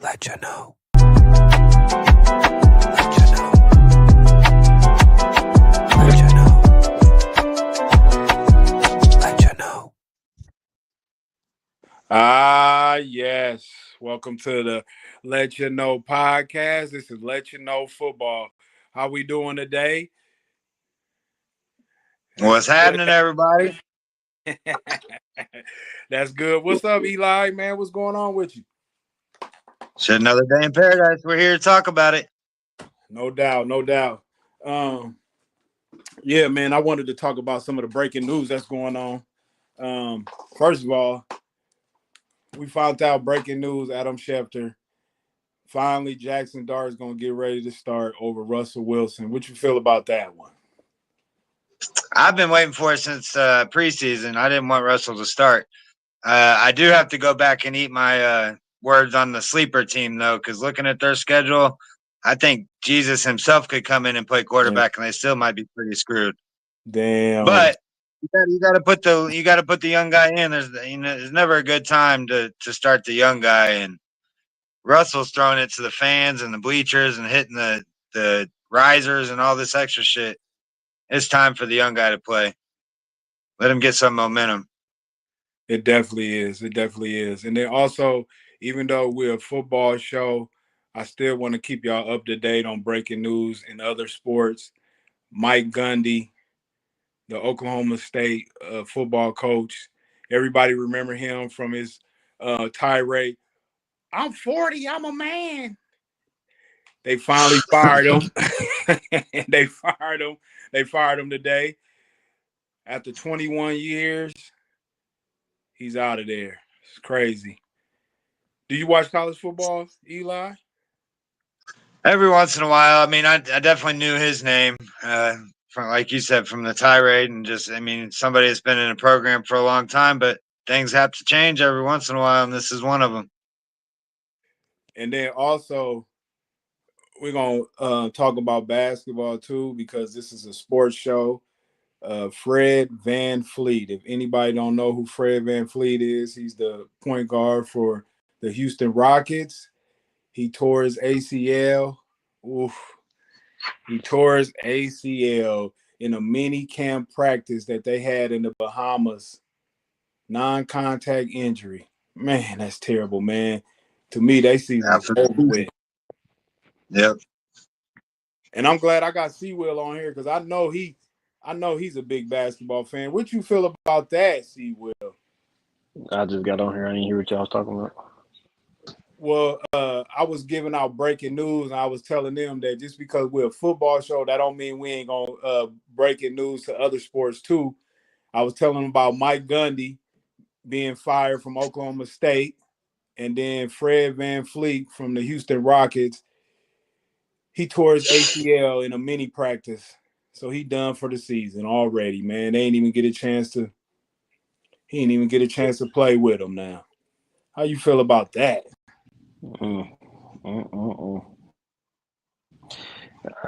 Letchaknow. Letchaknow. Letchaknow. Letchaknow. Yes. Welcome to the Letchaknow podcast. This is Letchaknow Football. How we doing today? What's happening, everybody? That's good. What's up, Eli, man? What's going on with you? Shit, another day in paradise. We're here to talk about it. No doubt, no doubt. Yeah, man, I wanted to talk about some of the breaking news that's going on. First of all, we found out breaking news, Adam Schefter. Finally, Jackson Dart is going to get ready to start over Russell Wilson. What you feel about that one? I've been waiting for it since preseason. I didn't want Russell to start. I do have to go back and eat my words on the sleeper team, though, because looking at their schedule, I think Jesus himself could come in and play quarterback, and they still might be pretty screwed. Damn. But you got to put the young guy in. There's never a good time to start the young guy, and Russell's throwing it to the fans and the bleachers and hitting the risers and all this extra shit. It's time for the young guy to play. Let him get some momentum. It definitely is. It definitely is. And then also, even though we're a football show, I still want to keep y'all up to date on breaking news in other sports. Mike Gundy, the Oklahoma State football coach. Everybody remember him from his tirade. I'm 40. I'm a man. They finally fired him. They fired him. They fired him today. After 21 years, he's out of there. It's crazy. Do you watch college football, Eli? Every once in a while. I mean, I definitely knew his name from, like you said, from the tirade, and somebody that's been in a program for a long time. But things have to change every once in a while, and this is one of them. And then also, we're gonna talk about basketball too, because this is a sports show. Fred VanVleet. If anybody don't know who Fred VanVleet is, he's the point guard for the Houston Rockets. He tore his ACL. Oof. He tore his ACL in a mini camp practice that they had in the Bahamas. Non-contact injury. Man, that's terrible, man. To me, that season is over with. Yep. And I'm glad I got C-Will on here because I know he's a big basketball fan. What you feel about that, C-Will? I just got on here. I didn't hear what y'all was talking about. Well, I was giving out breaking news, and I was telling them that just because we're a football show, that don't mean we ain't gonna breaking news to other sports too. I was telling them about Mike Gundy being fired from Oklahoma State, and then Fred VanVleet from the Houston Rockets. He tore his ACL in a mini practice, so he done for the season already. Man, they ain't even get a chance to. He ain't even get a chance to play with him now. How you feel about that?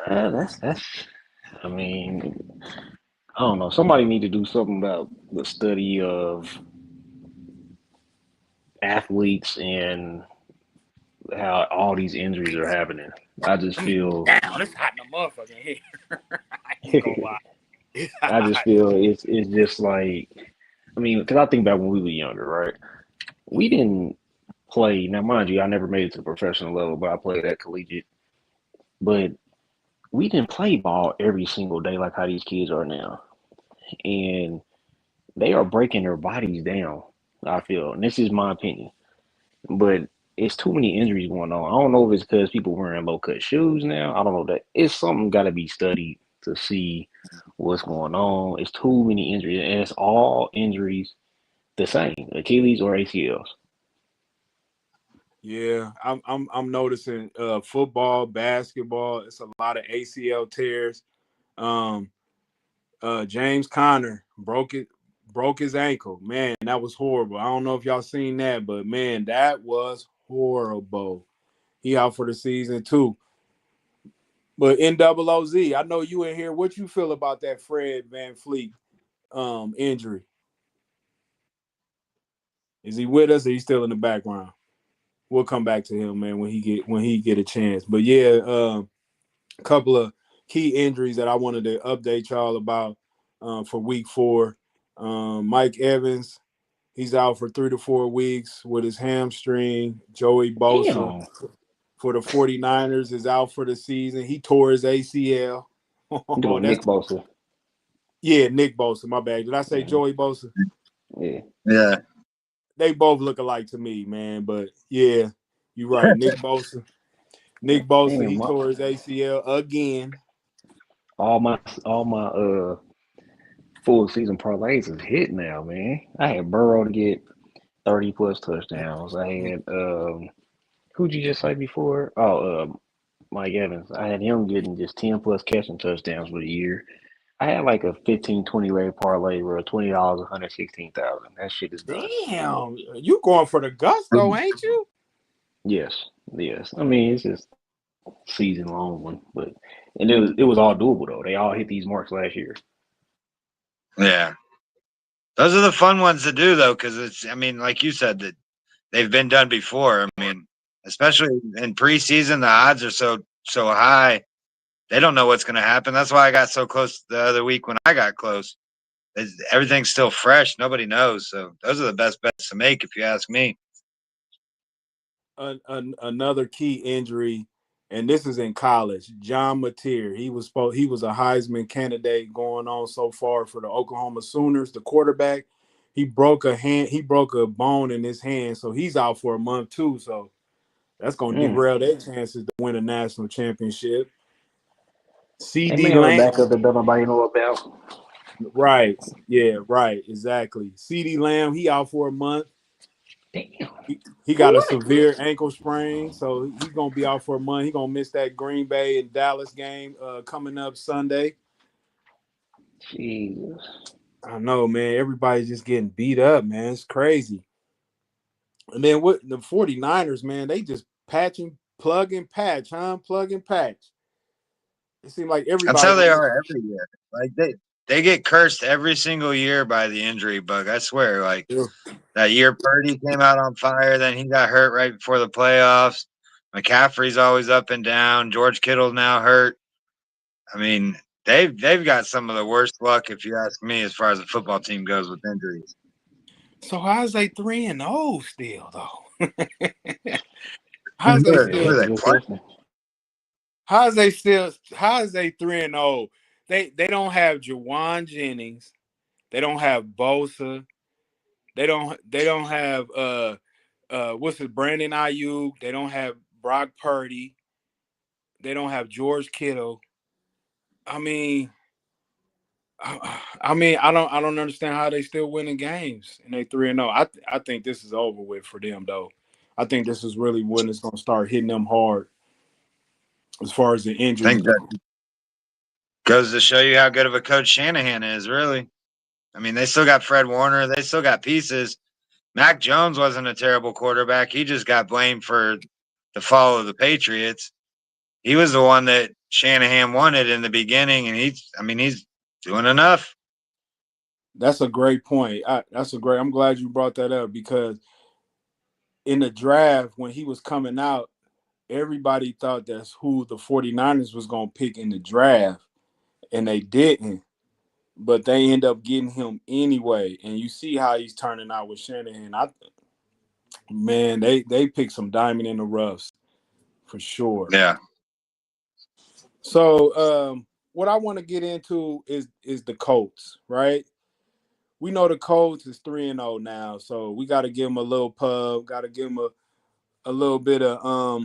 That's. I mean, I don't know. Somebody need to do something about the study of athletes and how all these injuries are happening. I just feel. Down, it's hot in the motherfucking here. I ain't gonna lie. I just feel it's just like. I mean, because I think back when we were younger, right? We didn't play. Now, mind you, I never made it to the professional level, but I played at collegiate. But we didn't play ball every single day like how these kids are now. And they are breaking their bodies down, I feel. And this is my opinion. But it's too many injuries going on. I don't know if it's because people wearing low cut shoes now. I don't know that. It's something got to be studied to see what's going on. It's too many injuries. And it's all injuries the same, Achilles or ACLs. Yeah, I'm noticing football, basketball. It's a lot of ACL tears. Um, James Conner broke his ankle. Man, that was horrible. I don't know if y'all seen that, but man, that was horrible. He out for the season too. But NOOZ, I know you in here. What you feel about that Fred VanVleet injury? Is he with us or he still in the background? we'll come back to him, man, when he get a chance. But yeah, a couple of key injuries that I wanted to update y'all about for week 4. Mike Evans, he's out for 3 to 4 weeks with his hamstring. Joey Bosa Damn. for the 49ers is out for the season. He tore his ACL. You doing Nick Bosa? Yeah, Nick Bosa. My bad. Did I say Joey Bosa? Yeah. Yeah. They both look alike to me, man. But yeah, you're right. Nick Bosa. Nick Bosa, Damn, he tore his ACL again. all my full season parlays is hit now, man. I had Burrow to get 30 plus touchdowns. I had who'd you just say before? Mike Evans. I had him getting just 10 plus catching touchdowns for the year. I had like a 15-20 leg parlay where $20, 116,000. That shit is done. Damn, you going for the gusto, ain't you? Yes. I mean, it's just season long one, but and it was all doable though. They all hit these marks last year. Yeah. Those are the fun ones to do though, because it's, I mean, like you said, that they've been done before. I mean, especially in preseason, the odds are so high. They don't know what's going to happen. That's why I got so close the other week when I got close. Everything's still fresh. Nobody knows. So those are the best bets to make, if you ask me. Another key injury, and this is in college. John Mateer, he was a Heisman candidate going on so far for the Oklahoma Sooners. The quarterback, he broke a bone in his hand, so he's out for a month too. So that's gonna derail their chances to win a national championship. They CD may have a Lamb, backup that nobody know about. right? Yeah, right, exactly. CD Lamb, he out for a month. Damn. He got a severe ankle sprain, so he's gonna be out for a month. He's gonna miss that Green Bay and Dallas game coming up Sunday. Jesus. I know, man. Everybody's just getting beat up, man. It's crazy. And then what the 49ers, man, they just plug and patch, huh? Plug and patch. It seems like That's everybody how they gonna are every year. Like they get cursed every single year by the injury bug. I swear. Like miss. that year, Purdy came out on fire. Then he got hurt right before the playoffs. McCaffrey's always up and down. George Kittle's now hurt. I mean, they've got some of the worst luck, if you ask me, as far as the football team goes with injuries. So how's they 3-0 still though? Who how's they are still? they playing? How's they 3-0? They don't have Jawan Jennings. They don't have Bosa. They don't have what's it, Brandon Ayuk. They don't have Brock Purdy. They don't have George Kittle. I mean, I don't understand how they still winning games and they 3-0. I think this is over with for them though. I think this is really when it's gonna start hitting them hard as far as the I injuries think go. that goes to show you how good of a coach Shanahan is, really. I mean, they still got Fred Warner. They still got pieces. Mac Jones wasn't a terrible quarterback. He just got blamed for the fall of the Patriots. He was the one that Shanahan wanted in the beginning, and he's doing enough. That's a great point. I'm glad you brought that up because in the draft when he was coming out, everybody thought that's who the 49ers was going to pick in the draft, and they didn't. But they end up getting him anyway. And you see how he's turning out with Shanahan. Man, they picked some diamond in the roughs for sure. Yeah. So what I want to get into is the Colts, right? We know the Colts is 3-0 now, so we got to give them a little pub, got to give them a little bit of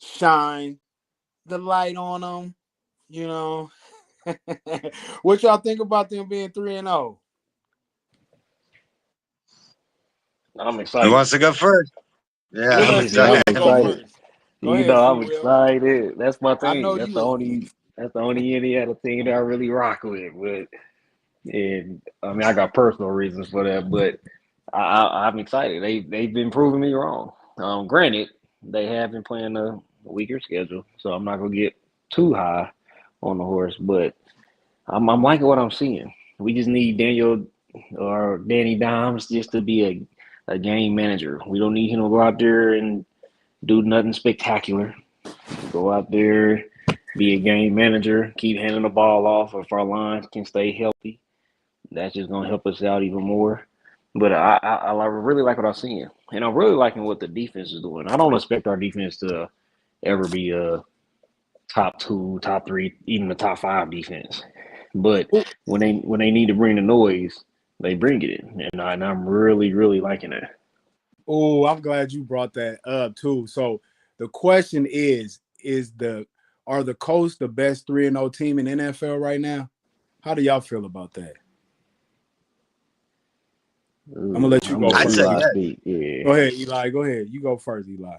shine the light on them, you know. What y'all think about them being 3-0? I'm Who excited. wants to go first? Yeah, We'll I'm let I'm excited. C-Will go excited. first. Go You ahead, know, I'm C-Will. excited. That's my I know thing. That's you. the only Indiana team that I really rock with. And I mean, I got personal reasons for that, but I'm excited. They've been proving me wrong. Granted, they have been playing a weaker schedule, so I'm not gonna get too high on the horse, but I'm liking what I'm seeing. We just need Daniel or Danny Dimes just to be a game manager. We don't need him to go out there and do nothing spectacular. Go out there, be a game manager, keep handing the ball off. If our line can stay healthy, that's just gonna help us out even more. But I really like what I'm seeing, and I'm really liking what the defense is doing. I don't expect our defense to ever be a top two, top three, even the top five defense. But when they need to bring the noise, they bring it in, and I'm really liking it. Oh, I'm glad you brought that up too. So the question is are the Colts the best 3-0 team in NFL right now? How do y'all feel about that? I'm gonna let you I'm go gonna let I'd first. say Eli yes. speak. Yeah. Go ahead, Eli. Go ahead. You go first, Eli.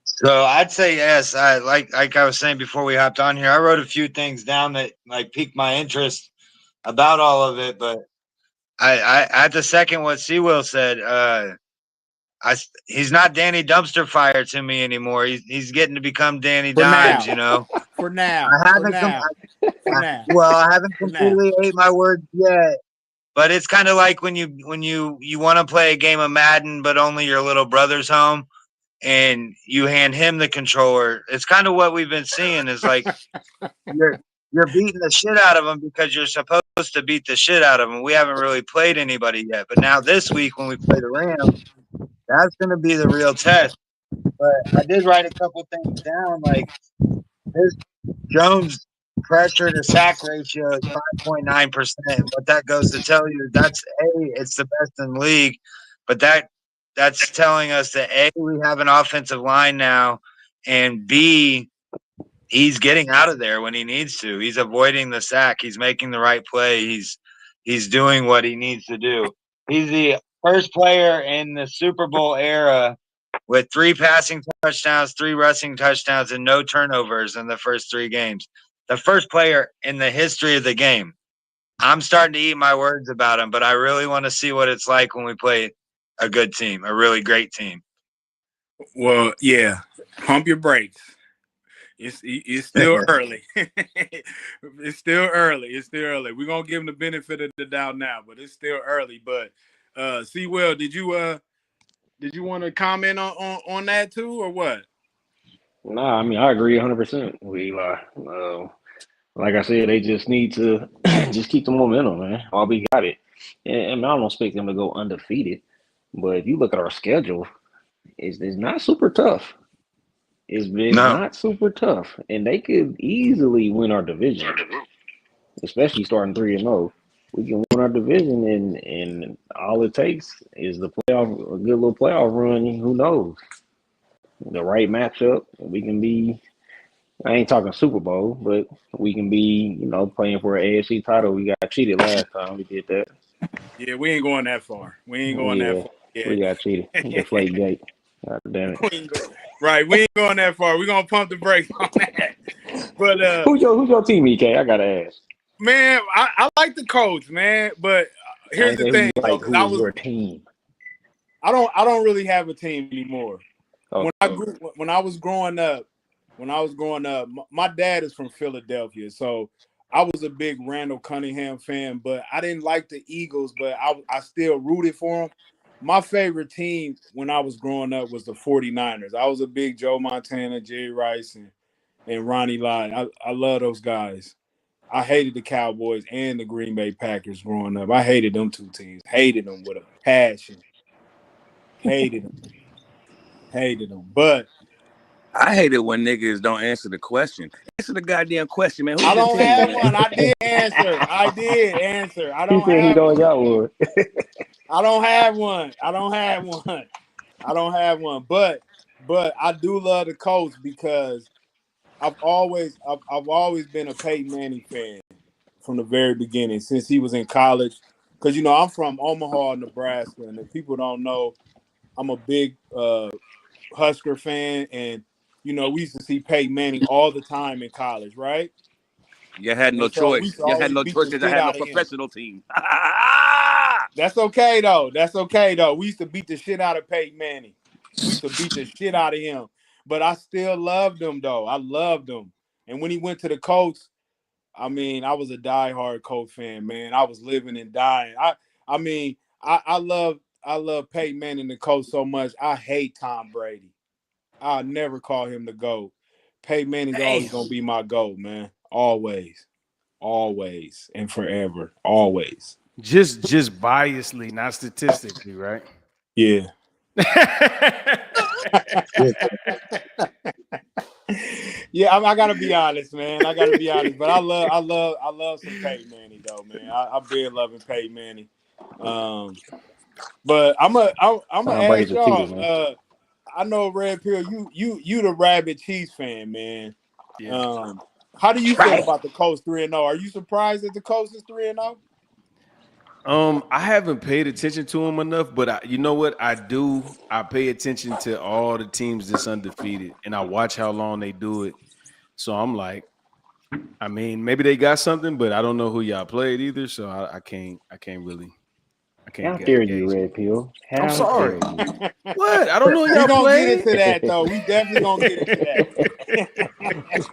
So I'd say yes. I like I was saying before we hopped on here. I wrote a few things down that like piqued my interest about all of it, but I had to second what Seawill said. He's not Danny Dumpster Fire to me anymore. He's getting to become Danny For Dimes. now. You know, For now. I For haven't now. For now. well, I haven't For now. completely ate my words yet. But it's kind of like when you want to play a game of Madden, but only your little brother's home, and you hand him the controller. It's kind of what we've been seeing. Is like you're you're beating the shit out of them because you're supposed to beat the shit out of them. We haven't really played anybody yet, but now this week when we play the Rams, that's going to be the real test. But I did write a couple things down, like this Jones pressure to sack ratio is 5.9%. What that goes to tell you, that's A, it's the best in the league, but that's telling us that A, we have an offensive line now, and B, he's getting out of there when he needs to. He's avoiding the sack. He's making the right play. He's doing what he needs to do. He's the first player in the Super Bowl era with 3 passing touchdowns, 3 rushing touchdowns, and no turnovers in the first 3 games. The first player in the history of the game. I'm starting to eat my words about him, but I really want to see what it's like when we play a good team, a really great team. Well, yeah. Pump your brakes. It's still early. It's still early. It's still early. We're gonna give him the benefit of the doubt now, but it's still early. But Will, did you want to comment on that too, or what? Nah, I mean I agree 100% with Eli. Like I said, they just need to just keep the momentum, man. All we got it, and I don't expect them to go undefeated. But if you look at our schedule, it's not super tough. It's No. not super tough, and they could easily win our division, especially starting 3-0. We can win our division, and all it takes is a good little playoff run. Who knows? The right matchup, we can be. I ain't talking Super Bowl, but we can be, playing for an AFC title. We got cheated last time we did that. Yeah, we ain't going that far. We ain't going that Yeah, far we yet. got cheated. Deflate gate. God damn it. Right, we ain't going that far. We're gonna pump the brakes on that. But Who's your team, EK? I gotta ask. man, I like the coach, man. But I here's ain't the say who thing, you though, like. because Who is your team? I don't really have a team anymore. Oh, When I was growing up, my dad is from Philadelphia, so I was a big Randall Cunningham fan, but I didn't like the Eagles, but I still rooted for them. My favorite team when I was growing up was the 49ers. I was a big Joe Montana, Jerry Rice, and Ronnie Lott. I love those guys. I hated the Cowboys and the Green Bay Packers growing up. I hated them two teams. Hated them with a passion. Hated them. Hated them. But I hate it when niggas don't answer the question. Answer the goddamn question, man. I Who's your don't team, have man? one. I did answer. I did answer. I he don't said he have don't one. got one. I don't have one. I don't have one. I don't have one. But I do love the coach because I've always been a Peyton Manning fan from the very beginning since he was in college. Because I'm from Omaha, Nebraska, and if people don't know, I'm a big Husker fan, and we used to see Peyton Manning all the time in college, right? You had no And so we choice. used to You had always no beat choice the because I shit had no out of him. professional team. That's okay though. That's okay though. We used to beat the shit out of Peyton Manning. We used to beat the shit out of him. But I still loved him though. I loved him. And when he went to the Colts, I mean, I was a diehard Colts fan, man. I was living and dying. I love Peyton Manning the coach so much. I hate Tom Brady. I'll never call him the GOAT. Peyton Manning's always gonna be my GOAT, man. Always, always, and forever. Always. Just biasly, not statistically, right? Yeah. Yeah, I gotta be honest, man. I gotta be honest, but I love some Peyton Manning though, man. I've been loving Peyton Manning. But I'm gonna Tom ask Brady's a cheater, man. y'all. I know Red Pill, you the rabid Chiefs fan, man. Yeah. How do you feel about the Colts 3-0? Are you surprised that the Colts is 3-0? I haven't paid attention to them enough, but you know what? I do. I pay attention to all the teams that's undefeated, and I watch how long they do it. So I'm like, I mean, maybe they got something, but I don't know who y'all played either. So I can't really. How dare you, gauge. Red Pill? How I'm sorry. dare you? What? I don't know who y'all We gonna played. get into that though. We definitely gonna get into that.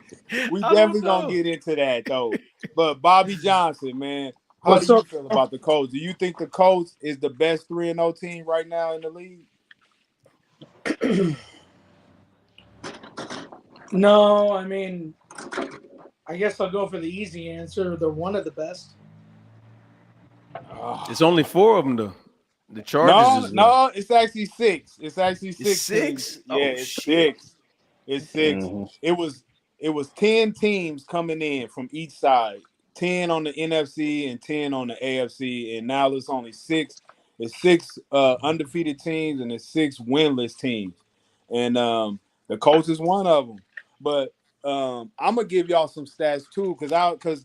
We definitely gonna get into that though. But Bobby Johnson, man, how do you feel about the Colts? Do you think the Colts is the best 3-0 team right now in the league? No, I mean, I guess I'll go for the easy answer. They're one of the best. It's only 4 of them though. The Chargers. No, it's actually 6. It's actually 6. It's 6. Yeah, it's 6. It's 6. Mm-hmm. It was 10 teams coming in from each side. 10 on the NFC and 10 on the AFC, and now it's only 6. It's 6 undefeated teams and it's 6 winless teams, and the Colts is one of them. But I'm gonna give y'all some stats too, because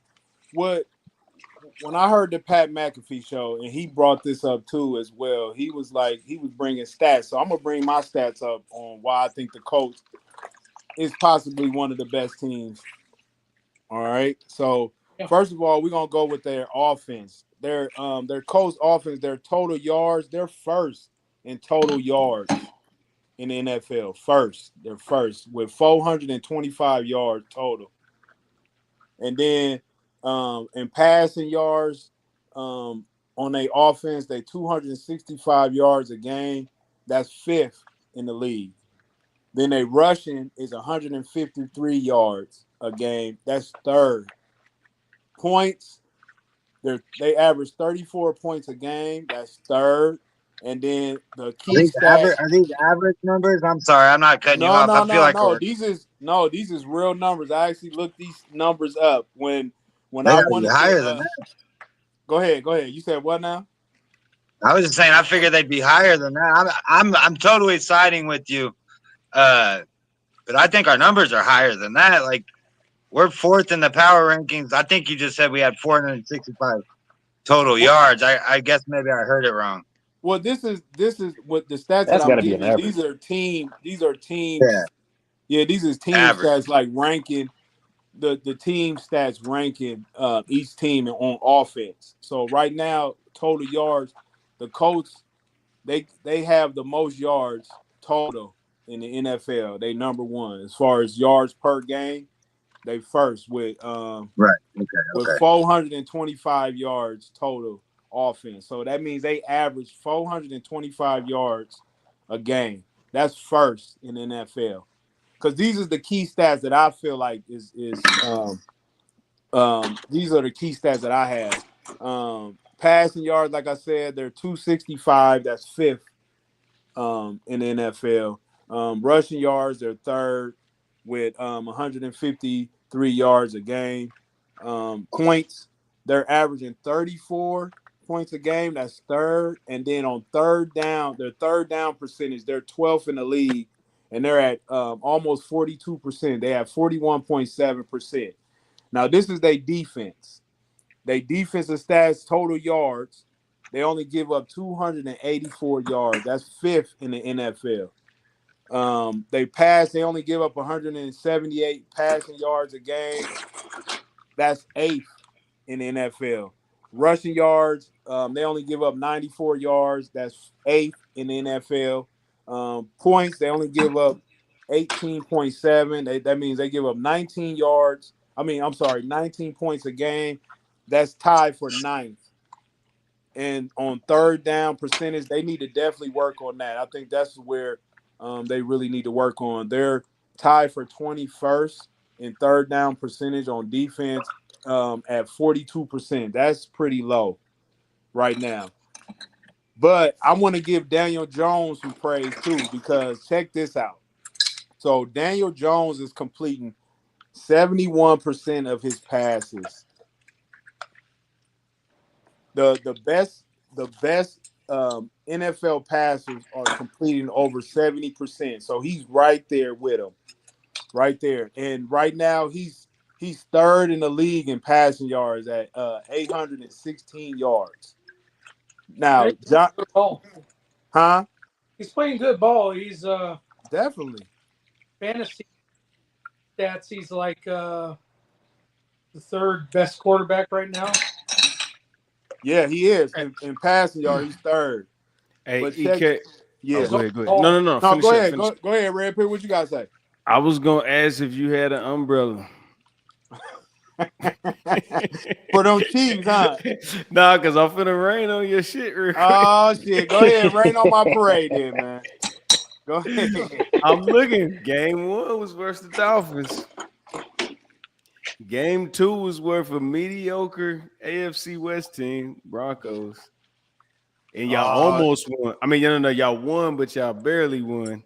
when I heard the Pat McAfee show and he brought this up too as well, he was bringing stats. So I'm gonna bring my stats up on why I think the Colts is possibly one of the best teams. All right. So first of all, we're gonna go with their offense. Their Colts offense, their total yards, they're first in total yards in the NFL. They're first with 425 yards total. And then in passing yards, on their offense, they 265 yards a game. That's 5th in the league. Then they rushing is 153 yards a game. That's 3rd. Points, they average 34 points a game. That's 3rd. And then the key stats. Are these average numbers? I'm sorry, I'm not cutting you off. I feel like These is real numbers. I actually looked these numbers up when they I gotta wanted be higher than that. Go ahead. You said what now? I was just saying I figured they'd be higher than that. I'm totally siding with you. But I think our numbers are higher than that. Like, we're 4th in the power rankings. I think you just said we had 465 total yards. I guess maybe I heard it wrong. Well, this is what the stats That's that gotta I'm be an giving. average. These are teams. Yeah, these is team stats, like ranking the team stats, ranking each team on offense. So right now, total yards, the Colts, they have the most yards total in the NFL. They number 1 as far as yards per game. They first with with 425 yards total offense. So that means they average 425 yards a game. That's first in the NFL. Because these are the key stats that I feel like is these are the key stats that I have. Passing yards, like I said, they're 265. That's 5th in the NFL. Rushing yards, they're 3rd with 153 yards a game. Points, they're averaging 34 points a game. That's 3rd. And then on 3rd down, their 3rd down percentage, they're 12th in the league, and they're at almost 42%. They have 41.7%. Now, this is their defense. They defensive stats, total yards, they only give up 284 yards. That's 5th in the NFL. They only give up 178 passing yards a game. That's 8th in the NFL. Rushing yards, they only give up 94 yards. That's 8th in the NFL. Points, they only give up 18.7. That means they give up 19 points a game. That's tied for 9th and on third down percentage, they need to definitely work on that. I think that's where they really need to work on. They're tied for 21st in third down percentage on defense at 42%. That's pretty low right now. But I want to give Daniel Jones some praise too, because check this out. So Daniel Jones is completing 71% of his passes. The best NFL passers are completing over 70%. So he's right there with them, right there. And right now he's third in the league in passing yards at 816 yards. Now, John, Good ball. huh? He's playing good ball. He's Definitely. fantasy stats. He's like the third best quarterback right now. Yeah, he is. In passing yard, he's third. Hey, But check, EK. yeah. Oh, go ahead. No. No, Finish go up. ahead. Finish. Go ahead, Red Pill. What you got to say? I was gonna ask if you had an umbrella. For them Chiefs, huh? Nah, because I'm finna rain on your shit real quick. Oh, shit. Go ahead. Rain on my parade then, man. Go ahead. I'm looking. Game 1 was versus the Dolphins. Game 2 was worth a mediocre AFC West team, Broncos. And y'all almost won. I mean, no, y'all won, but y'all barely won.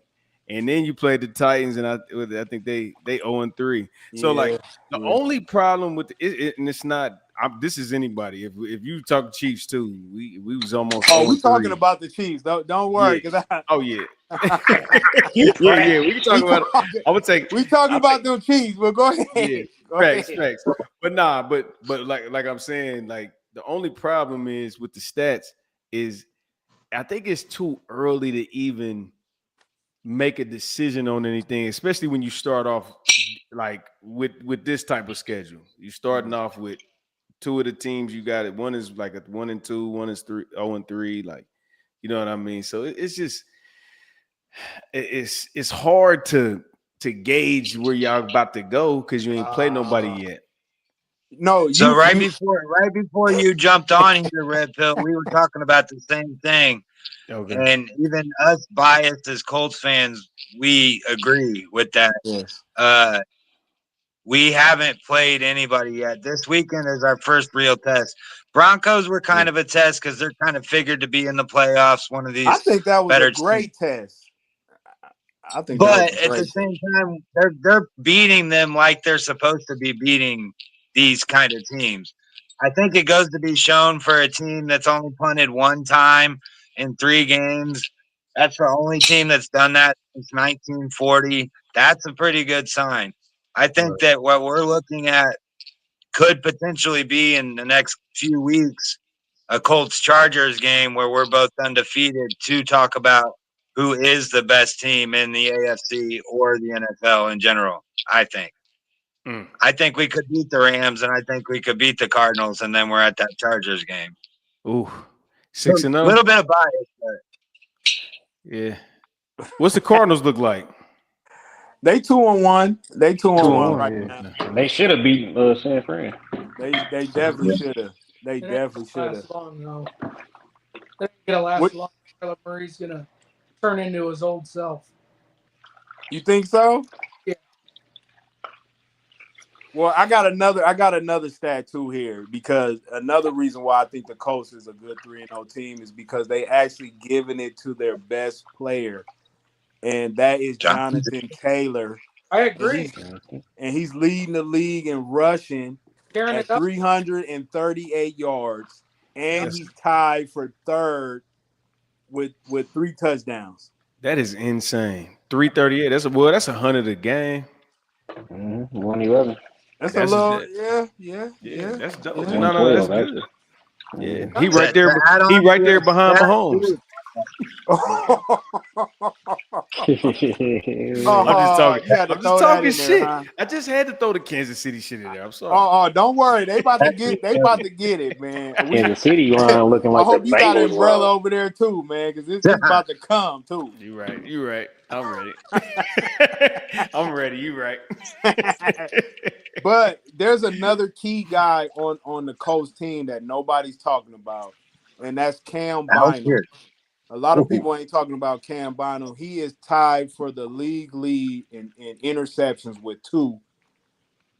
And then you played the Titans, and I think they 0-3. So like the only problem with it, and it's not. This is anybody. If you talk Chiefs too, we was almost. Oh, we talking about the Chiefs. Don't worry, yeah. yeah. Yeah. We can talk about it. I would take. We talking about them Chiefs, but go ahead. Yeah, facts. But like I'm saying, like the only problem is with the stats is I think it's too early to even make a decision on anything, especially when you start off like with this type of schedule. You're starting off with two of the teams you got it. One is like a 1-2, one is 0-3. Like, you know what I mean? So it's just it's hard to gauge where y'all about to go because you ain't played nobody yet. No, so right before you jumped on here, Red Pill, we were talking about the same thing. Okay. And even us biased as Colts fans, we agree with that. Yes. We haven't played anybody yet. This weekend is our first real test. Broncos were kind of a test because they're kind of figured to be in the playoffs. One of these. I think that was a great test. I think, but at the same time, they're beating them like they're supposed to be beating these kind of teams. I think it goes to be shown for a team that's only punted one time in 3 games. That's the only team that's done that since 1940. That's a pretty good sign. I think that what we're looking at could potentially be in the next few weeks a Colts-Chargers game where we're both undefeated to talk about who is the best team in the AFC or the NFL in general, I think. I think we could beat the Rams, and I think we could beat the Cardinals, and then we're at that Chargers game. Ooh, 6-0. A little bit of bias, but yeah. What's the Cardinals look like? They 2-1. They 2-1 right now. They should have beaten San Fran. They definitely should have. They definitely should have. They're gonna last long. Kyler Murray's gonna turn into his old self. You think so? Yeah. Well, I got another stat too here, because another reason why I think the Colts is a good 3-0 team is because they actually given it to their best player, and that is Jonathan Taylor. I agree. And he's leading the league in rushing at 338 yards, and he's tied for third with 3 touchdowns. That is insane. 338. That's 100 a game. 111. That's a little, yeah. That's dope. Yeah. No, that's good. Yeah, he right there. He right there behind Mahomes. I'm just talking. I'm just talking shit. There, huh? I just had to throw the Kansas City shit in there. I'm sorry. Oh, don't worry. They about to get it, man. Kansas City line looking like. I hope you got an umbrella over there too, man, because it's about to come too. You right. I'm ready. I'm ready. You right. But there's another key guy on the Colts team that nobody's talking about, and that's Cam I hope Bynum. here. A lot of Ooh. people ain't talking about Cam Bynum. He is tied for the league lead in interceptions with 2.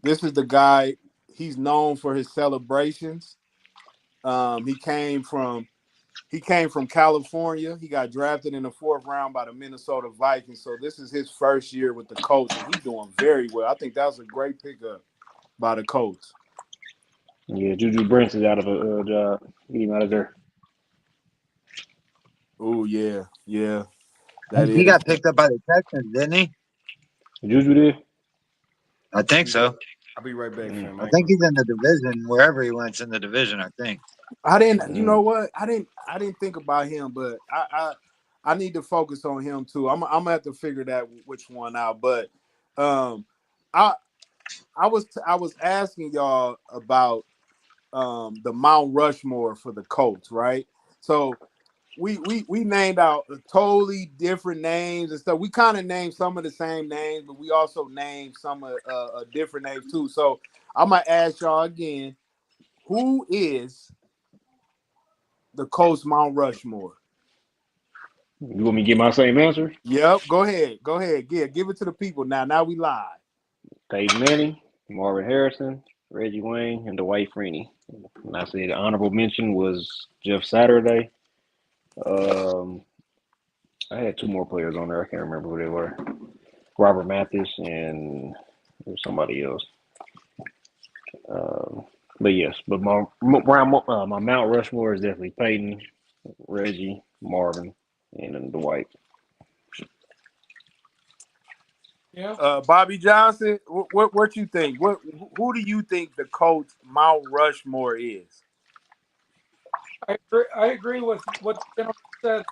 This is the guy. He's known for his celebrations. He came from California. He got drafted in the 4th round by the Minnesota Vikings. So this is his first year with the Colts, and he's doing very well. I think that was a great pickup by the Colts. Yeah, Juju Brents is out of a job. Get him out of there. Oh yeah, yeah, I that think he is. got picked up by the Texans, didn't he? Juju did? I think so. I'll be right back, fam. I think he's in the division. Wherever he went's in the division, I think. I didn't. You know what? I didn't think about him, but I need to focus on him too. I'm gonna have to figure that which one out. But I was asking y'all about the Mount Rushmore for the Colts, right? So we named out totally different names and stuff. We kind of named some of the same names, but we also named some of different names too. So I'm gonna ask y'all again, who is the Colts Mount Rushmore? You want me to get my same answer? Yep, go ahead. Give it to the people now. Now we live. Peyton Manning, Marvin Harrison, Reggie Wayne, and Dwight Freeney. And I said the honorable mention was Jeff Saturday. I had 2 more players on there. I can't remember who they were. Robert Mathis and there's somebody else. But yes, but my Mount Rushmore is definitely Peyton, Reggie, Marvin, and then Dwight. Yeah. Bobby Johnson, what you think? Who do you think the Colts Mount Rushmore is? I agree with what the gentleman said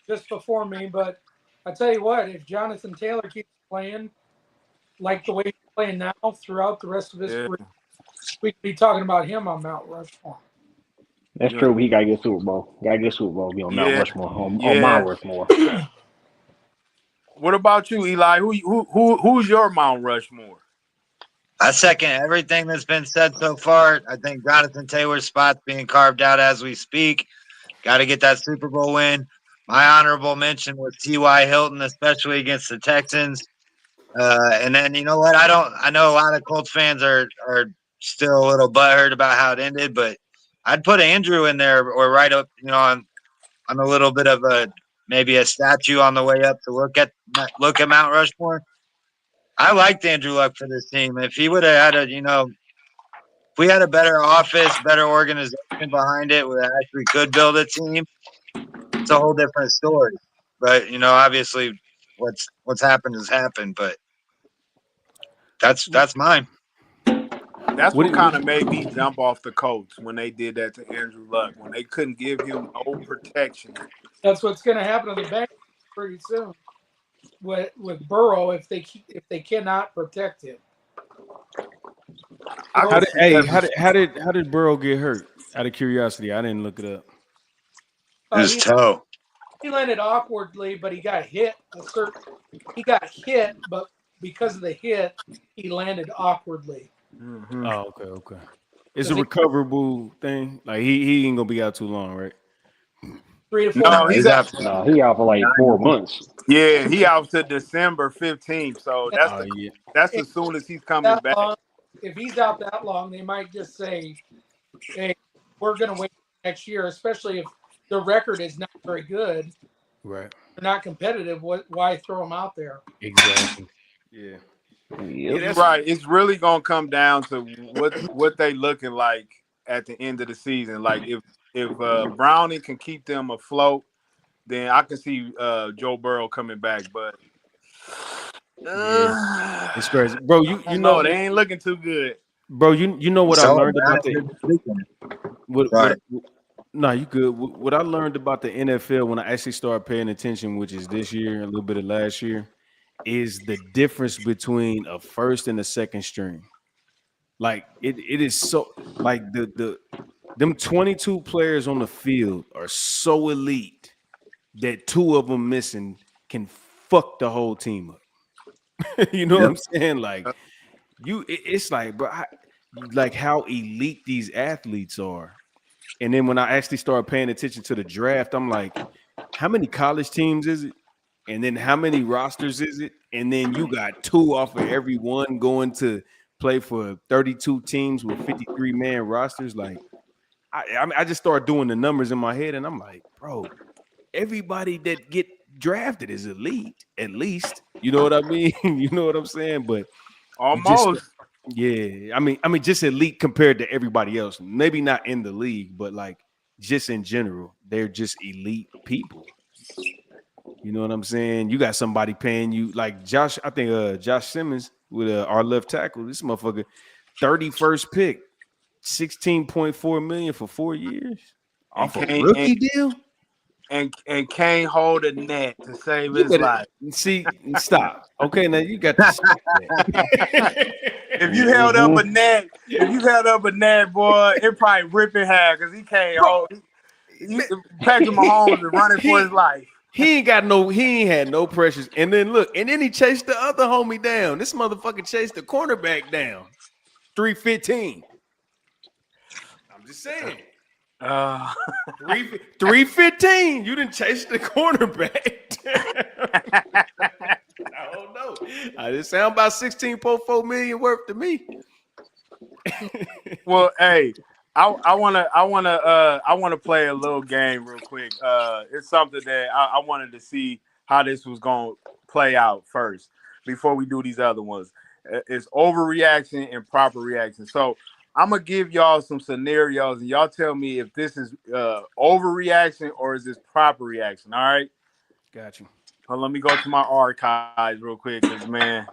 just before me, but I tell you what, if Jonathan Taylor keeps playing like the way he's playing now throughout the rest of his career, we could be talking about him on Mount Rushmore. That's true. He gotta get Super Bowl. Be on Mount Rushmore. On Mount Rushmore. What about you, Eli? Who's your Mount Rushmore? I second everything that's been said so far. I think Jonathan Taylor's spot's being carved out as we speak. Got to get that Super Bowl win. My honorable mention was T.Y. Hilton, especially against the Texans. And then you know what? I know a lot of Colts fans are still a little butthurt about how it ended, but I'd put Andrew in there or right up, on a little bit of maybe a statue on the way up to look at Mount Rushmore. I liked Andrew Luck for this team. If he would have had if we had a better office, better organization behind it, we actually could build a team. It's a whole different story. But obviously, what's happened has happened. But that's mine. That's what kind of made me jump off the Colts when they did that to Andrew Luck, when they couldn't give him no protection. That's what's going to happen to the Bengals pretty soon with Burrow if they cannot protect him. How did Burrow get hurt? Out of curiosity, I didn't look it up. His toe. He landed awkwardly, but he got hit. He got hit, but because of the hit, he landed awkwardly. Mm-hmm. Oh, okay. It's a recoverable thing. Like he ain't gonna be out too long, right? 3 to 4 No, months. he's out. No, he out for like 4 months. Yeah, he out to December 15th. So that's as soon as he's coming back. If he's out that long, they might just say, "Hey, we're going to wait next year," especially if the record is not very good. Right. They're not competitive. Why throw them out there? Exactly. Yeah. Yep. That's right. It's really gonna come down to what they looking like at the end of the season. Like if Browning can keep them afloat, then I can see Joe Burrow coming back. But it's crazy, bro. You know they ain't looking too good, bro. You know what I learned about you good. What I learned about the NFL when I actually started paying attention, which is this year, a little bit of last year, is the difference between a first and a second string. Like it is so like them 22 players on the field are so elite that 2 of them missing can fuck the whole team up. You know what I'm saying? Like it's like, bro, like how elite these athletes are. And then when I actually started paying attention to the draft, I'm like, how many college teams is it? And then how many rosters is it? And then you got 2 off of every one going to play for 32 teams with 53-man rosters. Like, I just started doing the numbers in my head, and I'm like, bro, everybody that get drafted is elite, at least. You know what I mean? You know what I'm saying? But Almost. yeah, I mean, just elite compared to everybody else. Maybe not in the league, but like just in general, they're just elite people. You know what I'm saying? You got somebody paying you like Josh. I think Josh Simmons with our left tackle. This motherfucker, 31st pick, 16.4 million for 4 years off a rookie deal. And can't hold a net to save You his better life. see. Stop. Okay, now you got to stop that. If you held up a net, boy, it probably rip in half because he can't hold. Patrick Mahomes is running for his life. He ain't had no pressures. And then look, and then he chased the other homie down. This motherfucker chased the cornerback down. 315. I'm just saying. 315. You didn't chase the cornerback. I don't know. It sound about 16.4 million worth to me. Well, hey, I wanna play a little game real quick. It's something that I wanted to see how this was gonna play out first before we do these other ones. It's overreaction and proper reaction. So I'm gonna give y'all some scenarios and y'all tell me if this is overreaction or is this proper reaction. All right. Got you. Let me go to my archives real quick, because man,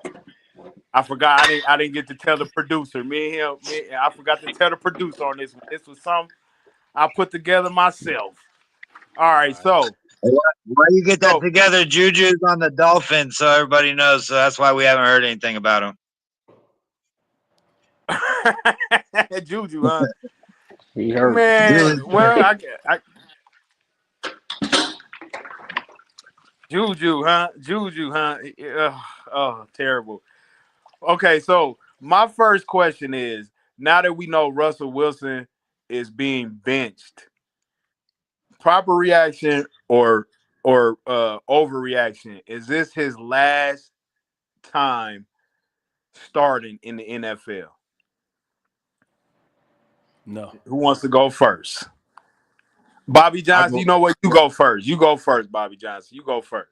I forgot I didn't get to tell the producer. I forgot to tell the producer on this one. This was something I put together myself. All right, so why you get that together? Juju's on the Dolphins, so everybody knows. So that's why we haven't heard anything about him. Juju, huh? He hurt. Man, well, Juju, huh? Oh, terrible. Okay, so my first question is: now that we know Russell Wilson is being benched, proper reaction or overreaction? Is this his last time starting in the NFL? No. Who wants to go first? Bobby Johnson, you know what? You go first. You go first, Bobby Johnson. You go first.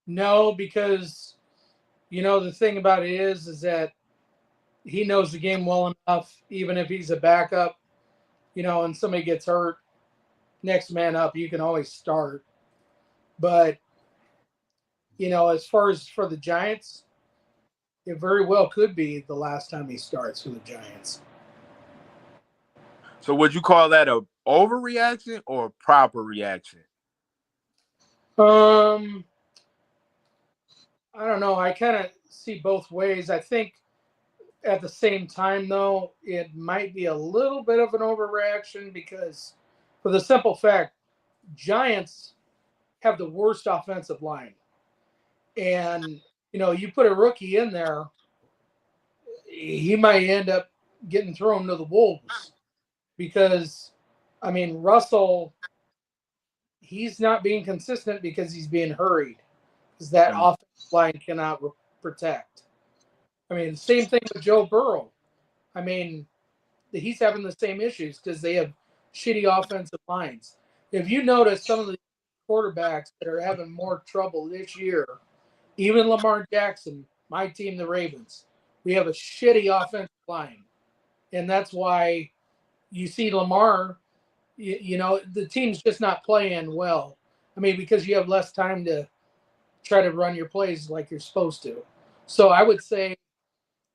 No, because the thing about it is that he knows the game well enough. Even if he's a backup, and somebody gets hurt, next man up, you can always start. But as far as for the Giants, it very well could be the last time he starts for the Giants. So would you call that a overreaction or a proper reaction? I don't know. I kind of see both ways. I think at the same time, though, it might be a little bit of an overreaction because for the simple fact, Giants have the worst offensive line. And, you put a rookie in there, he might end up getting thrown to the wolves because, Russell, he's not being consistent because he's being hurried because that offensive line cannot protect. Same thing with Joe Burrow. He's having the same issues because they have shitty offensive lines. If you notice some of the quarterbacks that are having more trouble this year, even Lamar Jackson, my team, the Ravens, we have a shitty offensive line. And that's why you see Lamar, the team's just not playing well. Because you have less time to try to run your plays like you're supposed to. So I would say,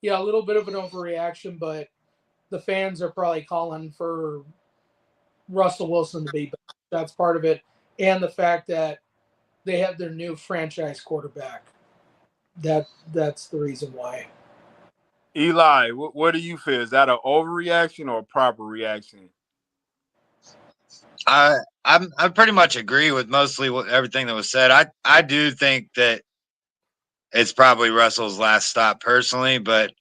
a little bit of an overreaction, but the fans are probably calling for Russell Wilson to be back. That's part of it. And the fact that they have their new franchise quarterback. That's the reason why. Eli, what do you feel? Is that an overreaction or a proper reaction? I pretty much agree with mostly everything that was said. I do think that it's probably Russell's last stop personally, but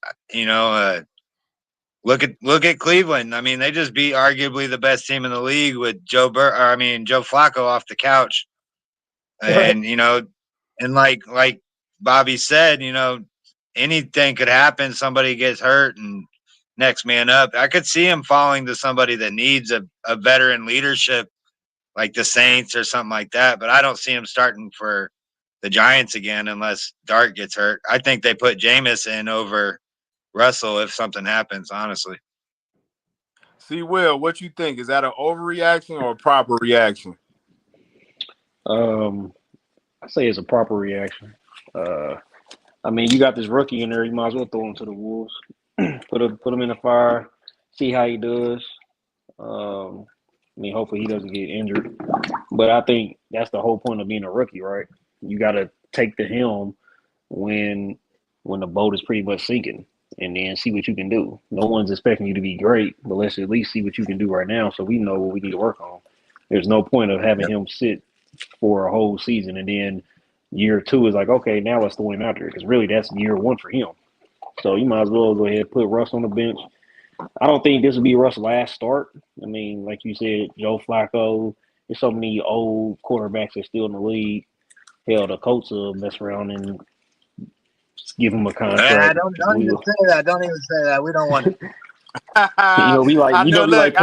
Look at Cleveland. I mean, they just beat arguably the best team in the league with Joe Flacco off the couch. And and like Bobby said, anything could happen. Somebody gets hurt and next man up. I could see him falling to somebody that needs a veteran leadership like the Saints or something like that. But I don't see him starting for the Giants again unless Dart gets hurt. I think they put Jameis in over Russell if something happens, honestly. See, Will, what you think? Is that an overreaction or a proper reaction? I say it's a proper reaction. I mean, you got this rookie in there. You might as well throw him to the wolves. put him in the fire. See how he does. I mean, hopefully he doesn't get injured. But I think that's the whole point of being a rookie, right? You got to take the helm when the boat is pretty much sinking, and then see what you can do. No one's expecting you to be great, but let's at least see what you can do right now, so we know what we need to work on. There's no point of having him sit for a whole season, and then year 2 is like, okay, now let's throw him out there, because really that's year 1 for him. So you might as well go ahead and put Russ on the bench. I don't think this will be Russ's last start. I mean, like you said, Joe Flacco. There's so many old quarterbacks that are still in the league. Hell, the Colts will mess around and give him a contract. Don't even say that. Don't even say that. We don't want it. We like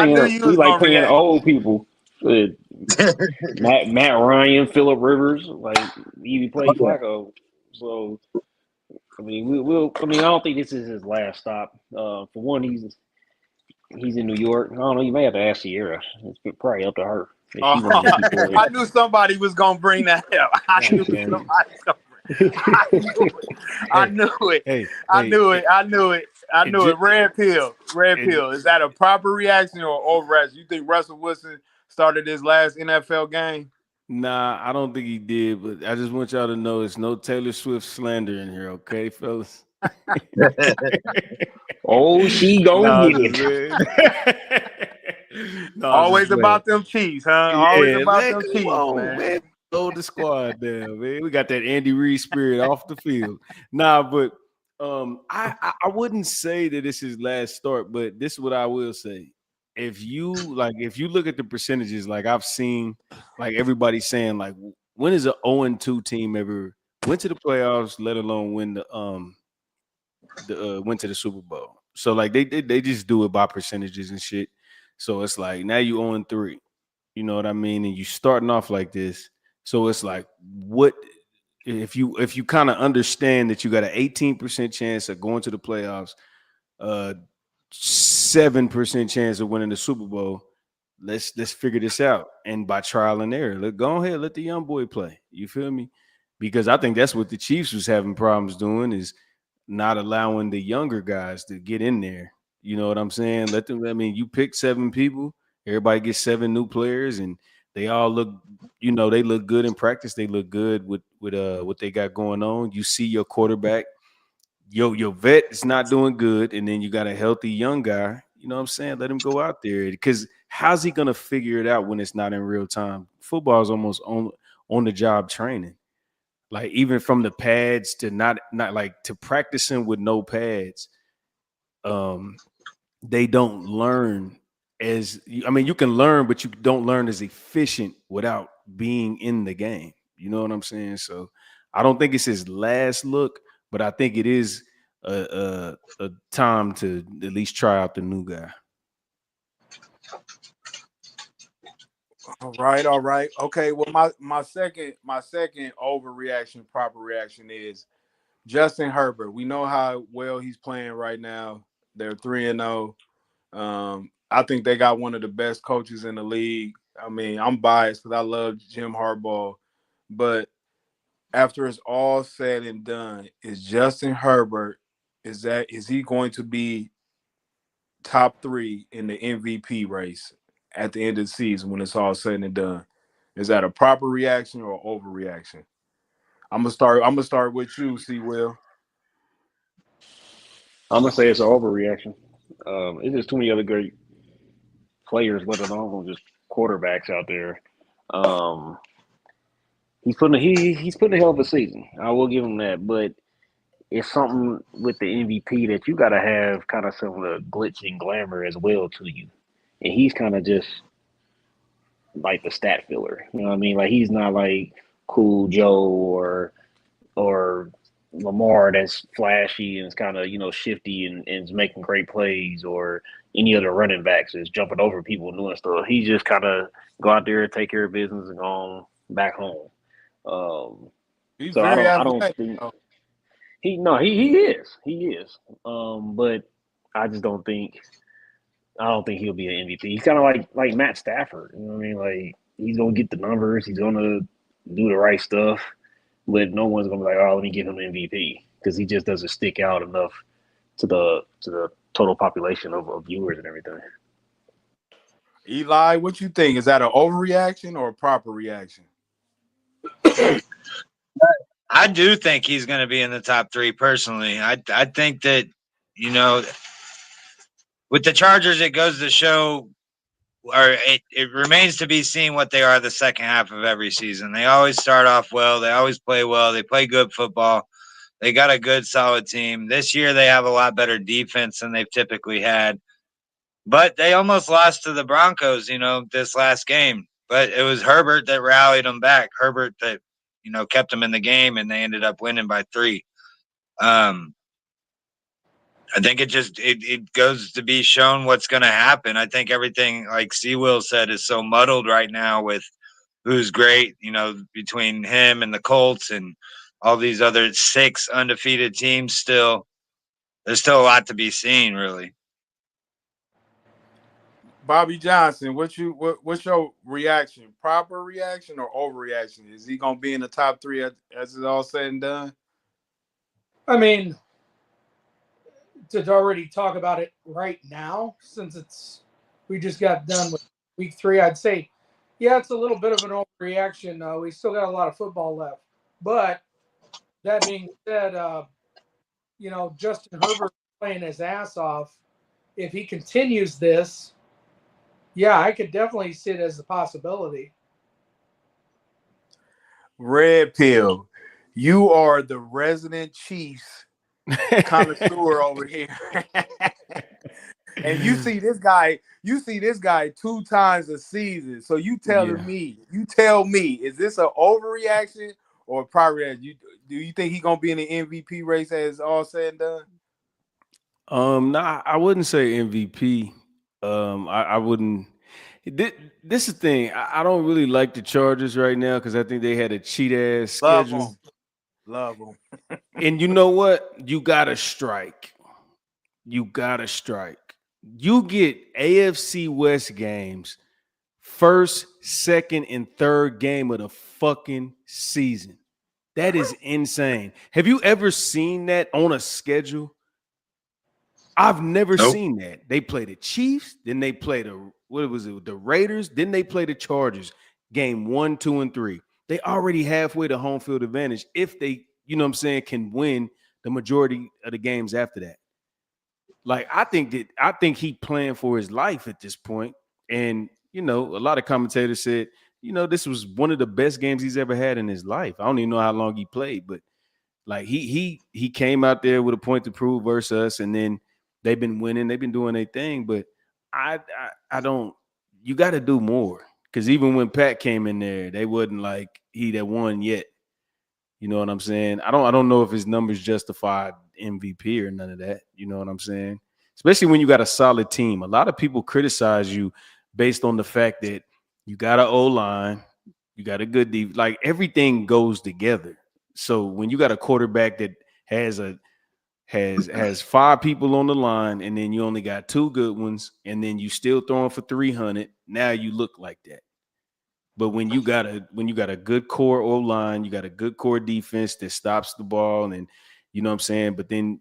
paying old people. Matt Ryan, Phillip Rivers, like he played Flacco. So I mean, I don't think this is his last stop. For one, he's in New York. I don't know. You may have to ask Sierra. It's probably up to her. I knew somebody was gonna bring that up. I knew it. I knew it. Red pill. Is that a proper reaction or overreaction? You think Russell Wilson started his last NFL game? Nah, I don't think he did, but I just want y'all to know it's no Taylor Swift slander in here, okay, fellas? Oh, she gonna get it. No, always about them Chiefs, huh? Always about them Chiefs, man. Hold the squad down, man. We got that Andy Reid spirit off the field. Nah, but I wouldn't say that this is last start, but this is what I will say. If you look at the percentages, like I've seen, like everybody saying, like, when is an 0-2 team ever went to the playoffs, let alone win went to the Super Bowl? So like they just do it by percentages and shit. So it's like now you 0-3, you know what I mean? And you starting off like this. So it's like, what if you kind of understand that you got an 18% chance of going to the playoffs, 7% chance of winning the Super Bowl. Let's figure this out. And by trial and error, go ahead, let the young boy play. You feel me? Because I think that's what the Chiefs was having problems doing, is not allowing the younger guys to get in there. You know what I'm saying? Let them. I mean, you pick 7 people, everybody gets 7 new players, and they all look, they look good in practice. They look good with what they got going on. You see your quarterback, your vet is not doing good, and then you got a healthy young guy. You know what I'm saying? Let him go out there, because how's he gonna figure it out when it's not in real time? Football is almost on the job training. Like even from the pads to not like to practicing with no pads, they don't learn you can learn, but you don't learn as efficient without being in the game. You know what I'm saying? So I don't think it's his last look, but I think it is a time to at least try out the new guy. All right. Okay. Well, my second overreaction, proper reaction is Justin Herbert. We know how well he's playing right now. They're 3-0. I think they got one of the best coaches in the league. I mean, I'm biased because I love Jim Harbaugh, but after it's all said and done, is Justin Herbert, is he going to be top 3 in the MVP race at the end of the season when it's all said and done? Is that a proper reaction or overreaction? I'm gonna start with you, C. Will. I'm gonna say it's an overreaction. It's just too many other great players, let alone just quarterbacks out there. He's putting a hell of a season. I will give him that, but it's something with the MVP that you got to have kind of some of the glitz and glamour as well to you. And he's kind of just like the stat filler. You know what I mean? Like he's not like Cool Joe or Lamar that's flashy and is kind of, shifty and is making great plays, or any other running backs is jumping over people and doing stuff. He just kind of go out there, take care of business, and go on back home. He's So very I don't athletic. think he is. But I just don't think he'll be an MVP. He's kind of like Matt Stafford. You know what I mean? Like he's gonna get the numbers. He's gonna do the right stuff, but no one's gonna be like, oh, let me give him MVP because he just doesn't stick out enough to the total population of viewers and everything. Eli, what you think? Is that an overreaction or a proper reaction? I do think he's going to be in the top 3 personally. I think that, with the Chargers, it goes to show, or it remains to be seen what they are the second half of every season. They always start off well. They always play well. They play good football. They got a good, solid team. This year, they have a lot better defense than they've typically had. But they almost lost to the Broncos, this last game. But it was Herbert that rallied them back. Herbert that, kept them in the game, and they ended up winning by 3. I think it goes to be shown what's going to happen. I think everything, like C-Will said, is so muddled right now with who's great, between him and the Colts and all these other 6 undefeated teams still. There's still a lot to be seen, really. Bobby Johnson, what's your reaction? Proper reaction or overreaction? Is he gonna be in the top 3 as it's all said and done? I mean, to already talk about it right now, since we just got done with week 3, I'd say, yeah, it's a little bit of an overreaction. We still got a lot of football left. But that being said, Justin Herbert playing his ass off. If he continues this, yeah, I could definitely see it as a possibility. Red Pill, you are the resident Chiefs connoisseur over here. And you see this guy 2 times a season. So you tell me, is this an overreaction or a proper reaction? Do you think he's gonna be in the MVP race as all said and done? Nah, I wouldn't say MVP. I wouldn't. This is the thing. I don't really like the Chargers right now because I think they had a cheat ass schedule. Love them. And you know what? You gotta strike. You get AFC West games, first, second, and third game of the fucking season. That is insane. Have you ever seen that on a schedule? I've never seen that. They play the Chiefs, then they play the Raiders, then they play the Chargers. Game 1, 2, and 3. They already halfway to home field advantage if they, can win the majority of the games after that. Like I think he planned for his life at this point. And a lot of commentators said, this was one of the best games he's ever had in his life. I don't even know how long he played, but like he came out there with a point to prove versus us, and then they've been winning, they've been doing their thing. But I don't. You got to do more, because even when Pat came in there, they wasn't like he that won yet. You know what I'm saying? I don't know if his numbers justify MVP or none of that. You know what I'm saying? Especially when you got a solid team. A lot of people criticize you based on the fact that you got an O-line, you got a good defense. Like everything goes together. So when you got a quarterback that has 5 people on the line, and then you only got 2 good ones, and then you still throwing for 300, now you look like that. But when you got a good core O-line, you got a good core defense that stops the ball, and you know what I'm saying? But then,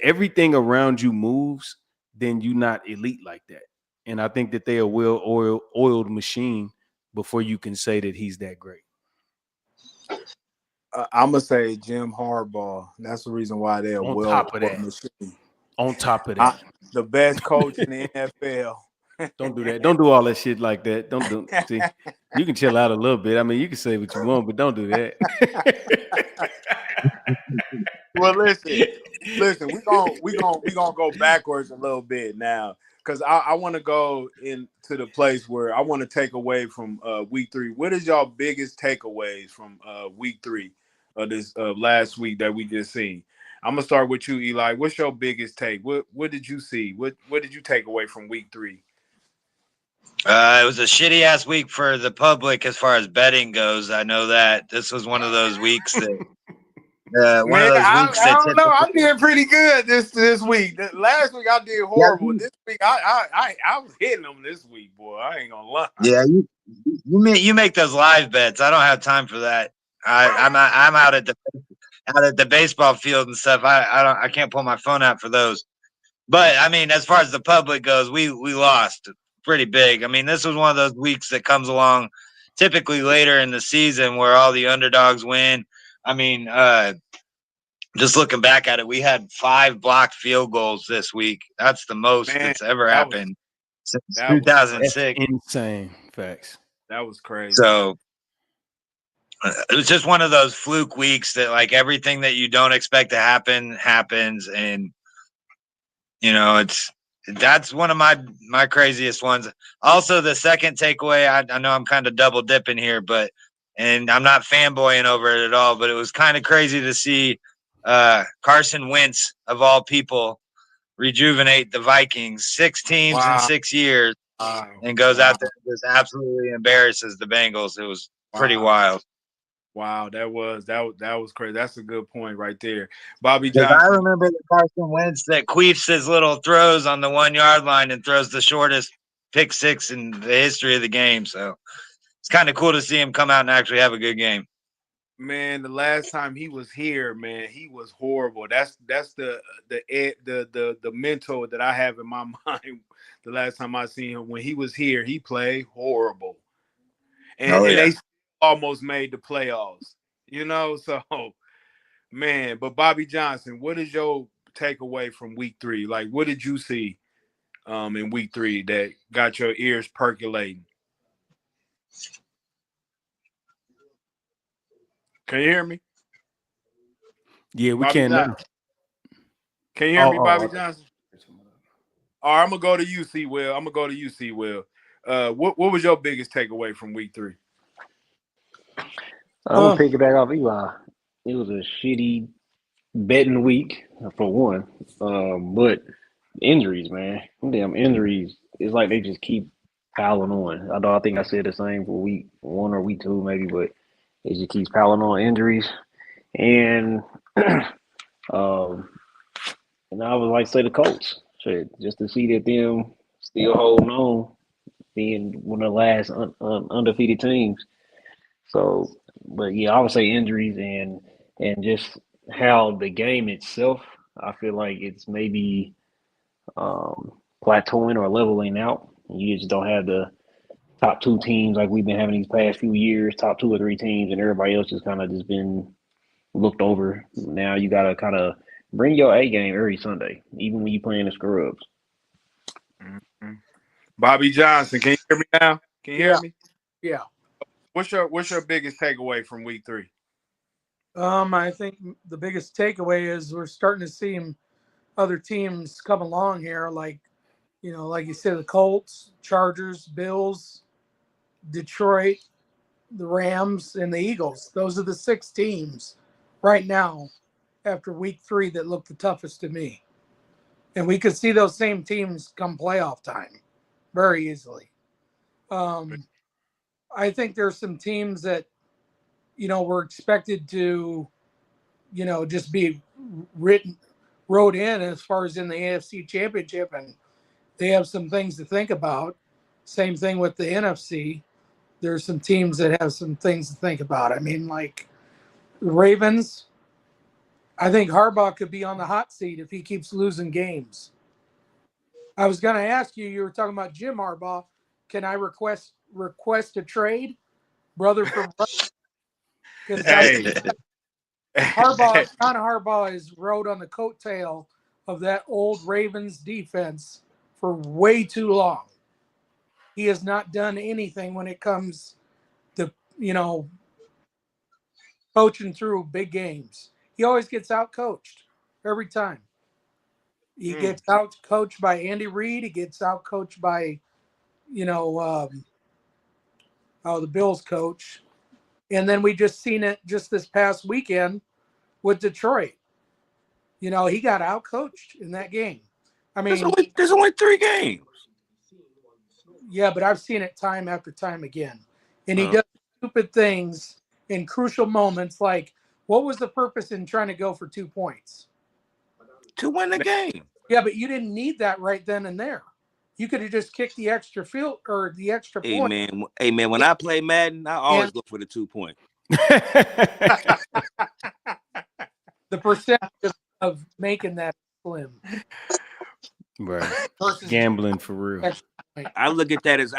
everything around you moves, then you're not elite like that. And I think that they are well-oiled machine before you can say that he's that great. I'm going to say Jim Harbaugh. That's the reason why they're well-oiled machine. On top of that. The best coach in the NFL. Don't do that. Don't do all that shit like that. Don't do. See, you can chill out a little bit. I mean, you can say what you want, but don't do that. Well, listen. We gonna go backwards a little bit now, because I want to go into the place where I want to take away from week 3. What is y'all biggest takeaways from week 3 of this last week that we just seen? I'm gonna start with you, Eli. What's your biggest take? What did you see? What did you take away from week 3? It was a shitty ass week for the public as far as betting goes. I know that this was one of those weeks that Man, I don't know. I typically, did pretty good this week. Last week I did horrible. yeah, This week I was hitting them this week, boy. I ain't gonna lie. yeah, you make those live bets. I don't have time for that. I'm out at the baseball field and stuff. I can't pull my phone out for those. But I mean, as far as the public goes, we lost pretty big. I mean, this was one of those weeks that comes along typically later in the season where all the underdogs win. I mean, just looking back at it, we had 5 blocked field goals this week. That's the most Man, that's ever that was happened since that was That's 2006. insane. Facts. that was crazy. So it was just one of those fluke weeks that, like, everything that you don't expect to happen happens, and that's one of my craziest ones. Also, the second takeaway, I know I'm kind of double dipping here, and I'm not fanboying over it at all, but it was kind of crazy to see Carson Wentz, of all people, rejuvenate the Vikings. 6 teams in Wow. 6 years, and goes out there and just absolutely embarrasses the Bengals. It was pretty wild. Wow, that was crazy. That's a good point right there. Bobby Because I Johnson. remember the Carson Wentz that queefs his little throws on the 1-yard line and throws the shortest pick 6 in the history of the game. So it's kind of cool to see him come out and actually have a good game. Man, the last time he was here, man, he was horrible. That's the mental that I have in my mind. The last time I seen him, when he was here, he played horrible, and they almost made the playoffs. So man. But Bobby Johnson, what is your takeaway from week 3? Like, what did you see in week 3 that got your ears percolating? Can you hear me? Yeah, we Bobby can now. Can you hear me, Bobby Okay. Johnson? All right, I'm gonna go to you, C. Will. What was your biggest takeaway from week 3? I'm gonna pick it back off Eli. It was a shitty betting week for one, but injuries, man, them damn injuries. It's like they just keep piling on. I think I said the same for week 1 or week 2 maybe, but it just keeps piling on injuries. And and I would like to say the Colts, shit, just to see that them still holding on, being one of the last undefeated teams. So, but yeah, I would say injuries and just how the game itself. I feel like it's maybe plateauing or leveling out. You just don't have the top 2 teams like we've been having these past few years, top 2 or 3 teams, and everybody else just kind of just been looked over. Now you got to kind of bring your A game every Sunday, even when you're playing the scrubs. Mm-hmm. Bobby Johnson, can you hear me now? Can you hear me? Yeah. What's your biggest takeaway from week 3? I think the biggest takeaway is we're starting to see other teams come along here, like you said, the Colts, Chargers, Bills, Detroit, the Rams, and the Eagles. Those are the 6 teams right now after week 3 that look the toughest to me. And we could see those same teams come playoff time very easily. I think there's some teams that, were expected to, just be wrote in as far as in the AFC Championship, and they have some things to think about. Same thing with the NFC. There's some teams that have some things to think about. I mean, like the Ravens, I think Harbaugh could be on the hot seat if he keeps losing games. I was going to ask you, you were talking about Jim Harbaugh. Can I request a trade, brother from brother? Because Hey. John Harbaugh is rode on the coattail of that old Ravens defense for way too long. He has not done anything when it comes to, coaching through big games. he always gets out coached every time. He gets out coached by Andy Reid. He gets out coached by, the Bills coach. And then we just seen it just this past weekend with Detroit. He got out coached in that game. I mean, there's only 3 games. Yeah, but I've seen it time after time again. And he does stupid things in crucial moments. Like, what was the purpose in trying to go for 2 points? To win the game. Yeah, but you didn't need that right then and there. You could have just kicked the extra field or the extra point. Hey man, when I play Madden, I always go for the 2 point. The percentage of making that slim. Right. Gambling for real. I look at that as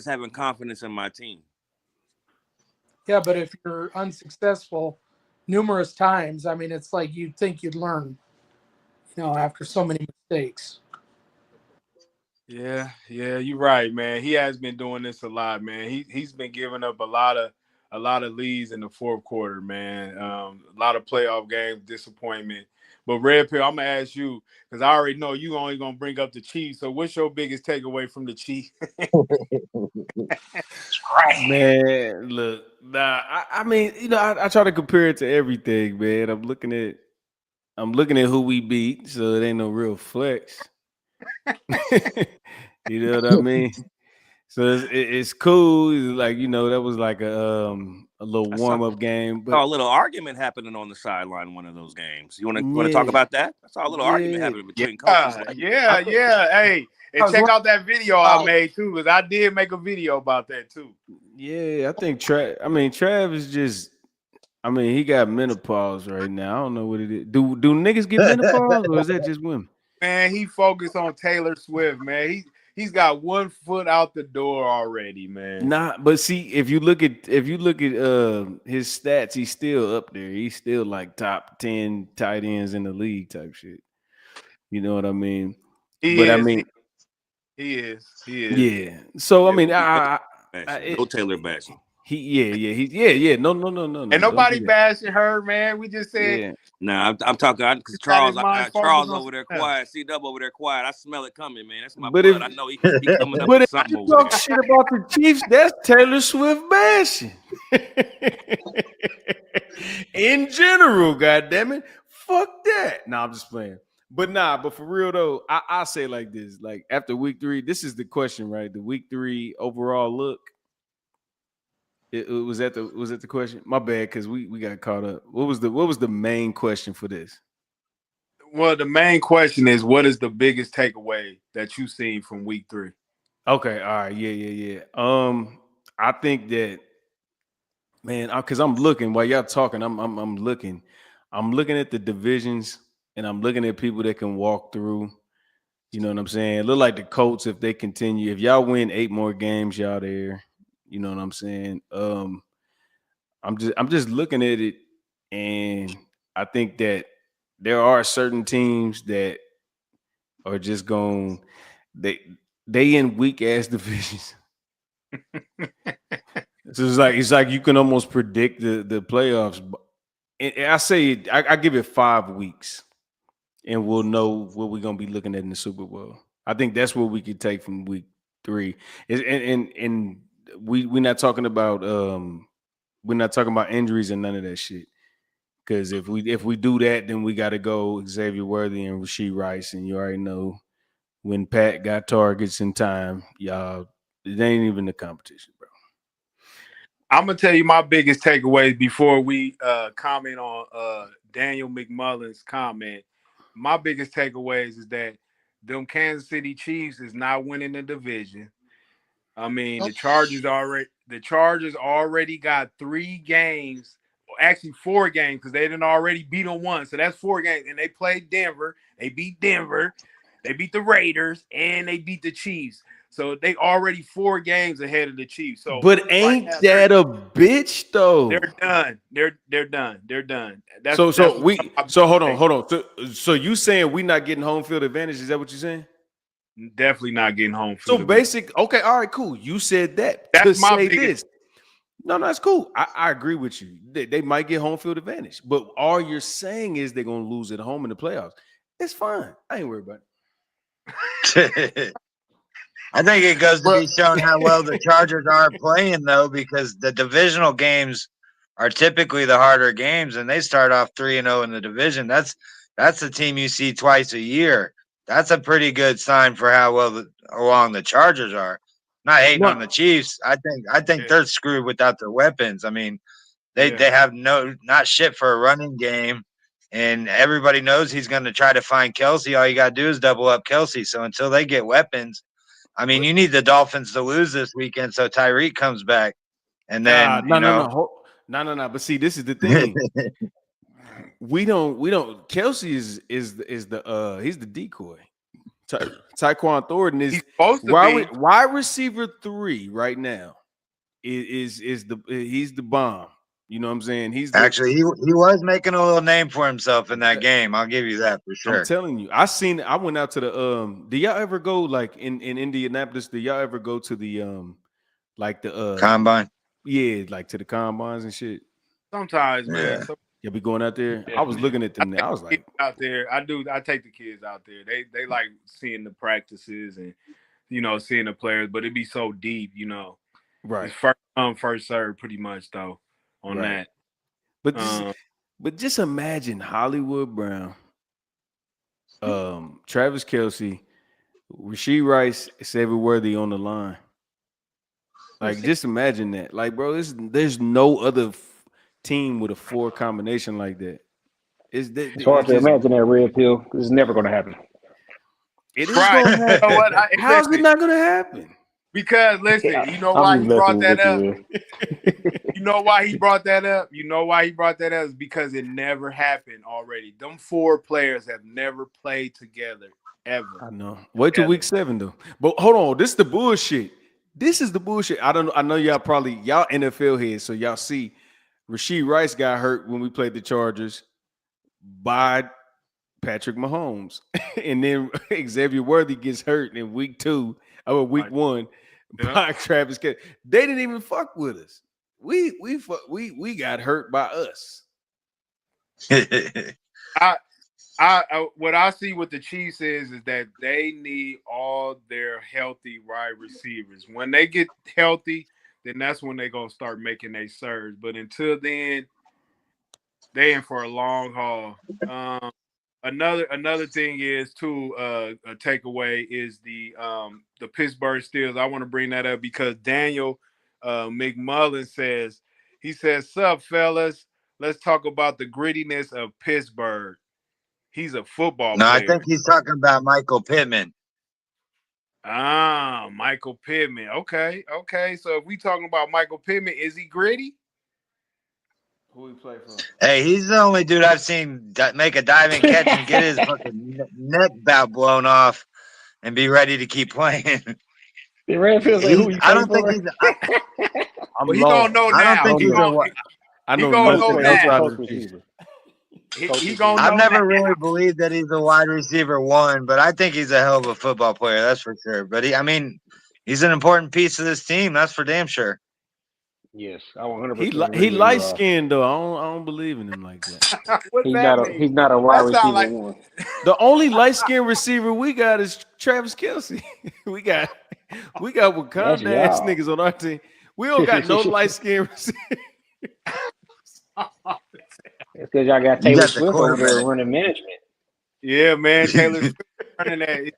having confidence in my team. Yeah, but if you're unsuccessful numerous times, I mean, it's like you'd think you'd learn, after so many mistakes. Yeah, you're right, man. He has been doing this a lot, man. He's been giving up a lot of leads in the fourth quarter, man. A lot of playoff games, disappointment. But Red Pill, I'm gonna ask you because I already know you only gonna bring up the Chiefs. So what's your biggest takeaway from the Chiefs? Man, look, I mean, I try to compare it to everything, man. I'm looking at who we beat, so it ain't no real flex. You know what I mean? So it's cool. It's like, that was like a little warm-up game. But a little argument happening on the sideline one of those games. You want to talk about that? I saw a little argument happening between coaches. Yeah. Hey, and check out that video I made too, because I did make a video about that too. Yeah, I think Trav is just. He got menopause right now. I don't know what it is. Do niggas get menopause, or is that just women? Man, he focused on Taylor Swift, man. He's got 1 foot out the door already, man. Nah, but see, if you look at his stats, he's still up there. He's still like top 10 tight ends in the league type shit. You know what I mean? He is. Yeah. So no Taylor bashing. No. And nobody bashing her, man. We just said. Yeah. Nah, I'm talking because Charles over there quiet. C-Dub over there quiet. I smell it coming, man. That's my blood. I know he coming up with something over there. Shit about the Chiefs, that's Taylor Swift bashing. In general, goddammit. Fuck that. Nah, I'm just playing. But for real though, I say like this. Like after week 3, this is the question, right? The week 3 overall look. Was that the question? My bad, because we got caught up. What was the main question for this? Well, the main question is, what is the biggest takeaway that you've seen from week 3? Okay, all right, yeah. I think that, man, because I'm looking while y'all talking, I'm looking at the divisions, and I'm looking at people that can walk through. You know what I'm saying? It look like the Colts if they continue. If y'all win 8 more games, y'all there. You know what I'm saying? I'm just looking at it, and I think that there are certain teams that are just going they in weak ass divisions. So it's like you can almost predict the playoffs. And I say I give it 5 weeks, and we'll know what we're gonna be looking at in the Super Bowl. I think that's what we could take from week 3. And we're not talking about injuries and none of that shit. Because if we do that, then we got to go Xavier Worthy and Rashee Rice, and you already know when Pat got targets in time, y'all, it ain't even a competition, bro. I'm gonna tell you my biggest takeaways before we comment on Daniel McMullen's comment. My biggest takeaways is that them Kansas City Chiefs is not winning the division. I mean, the Chargers already got 3 games, actually 4 games, because they didn't already beat them once. So that's 4 games. And they played Denver. They beat Denver. They beat the Raiders, and they beat the Chiefs. So they already 4 games ahead of the Chiefs. So, but ain't that a bitch though? They're done. They're done. So hold on. So you saying we not getting home field advantage? Is that what you're saying? Definitely not getting home field. So basic. Okay, all right, cool. You said that. That's my biggest. No, that's cool. I agree with you. They might get home field advantage, but all you're saying is they're gonna lose at home in the playoffs. It's fine. I ain't worried about I think it goes to be shown how well the Chargers are playing, though, because the divisional games are typically the harder games, and they start off 3-0 in the division. That's the team you see twice a year. That's a pretty good sign for how well along the Chargers are. Not hating on the Chiefs. I think they're screwed without their weapons. I mean, they have not shit for a running game, and everybody knows he's going to try to find Kelsey. All you got to do is double up Kelsey. So until they get weapons, I mean, you need the Dolphins to lose this weekend so Tyreek comes back, and then no. But see, this is the thing. we don't. Kelsey is the he's the decoy. Tyquan Thornton is wide receiver 3 right now. He's the bomb. You know what I'm saying? He was making a little name for himself in that game. I'll give you that for sure. I'm telling you, I went out to the do y'all ever go like in Indianapolis? Do y'all ever go to the like the combine? Yeah, like to the combines and shit. Sometimes, man. You'll be going out there. Yeah. I was looking at them. I was like, out there. I take the kids out there. They like seeing the practices and seeing the players. But it'd be so deep, Right. It's first come, first serve, pretty much though. On that. But just imagine Hollywood Brown, Travis Kelce, Rashee Rice, Xavier Worthy on the line. Like, just imagine that. Like, bro, there's no other team with a 4 combination like that. It's hard to imagine that, Red Pill. This is never going to happen. It is going to happen. How is it not going to happen? Because listen, you know why he brought that up? You know why he brought that up? You know why he brought that up is because it never happened already. Them 4 players have never played together ever. I know. Wait till week 7 though. But hold on, this is the bullshit. This is the bullshit. I know y'all NFL heads, so y'all see Rashee Rice got hurt when we played the Chargers by Patrick Mahomes. And then Xavier Worthy gets hurt in week 1 by Travis Kelce. They didn't even fuck with us. We got hurt by us. What I see with the Chiefs is that they need all their healthy wide receivers. When they get healthy, then that's when they're gonna start making their surge. But until then, they in for a long haul. Another thing is too a takeaway is the Pittsburgh Steelers. I want to bring that up because Daniel McMullen says, "Sup, fellas, let's talk about the grittiness of Pittsburgh." He's a football player. I think he's talking about Michael Pittman. Michael Pittman. Okay. So if we talking about Michael Pittman, is he gritty? Who he play for? Hey, he's the only dude I've seen make a diving catch and get his fucking neck bout blown off and be ready to keep playing. The Red feels like who you I don't think for? he's. He gonna know now. I don't think he's gonna know now. I've never really believed that he's a wide receiver 1, but I think he's a hell of a football player. That's for sure. But he's an important piece of this team. That's for damn sure. Yes, I 100%. He light skinned though. I don't believe in him like that. He's not a wide receiver 1. The only light skinned receiver we got is Travis Kelce. we got Wakanda ass niggas on our team. We don't got no light skinned receiver. It's because y'all got Taylor Swift over there running management. Yeah, man, Taylor Swift running that.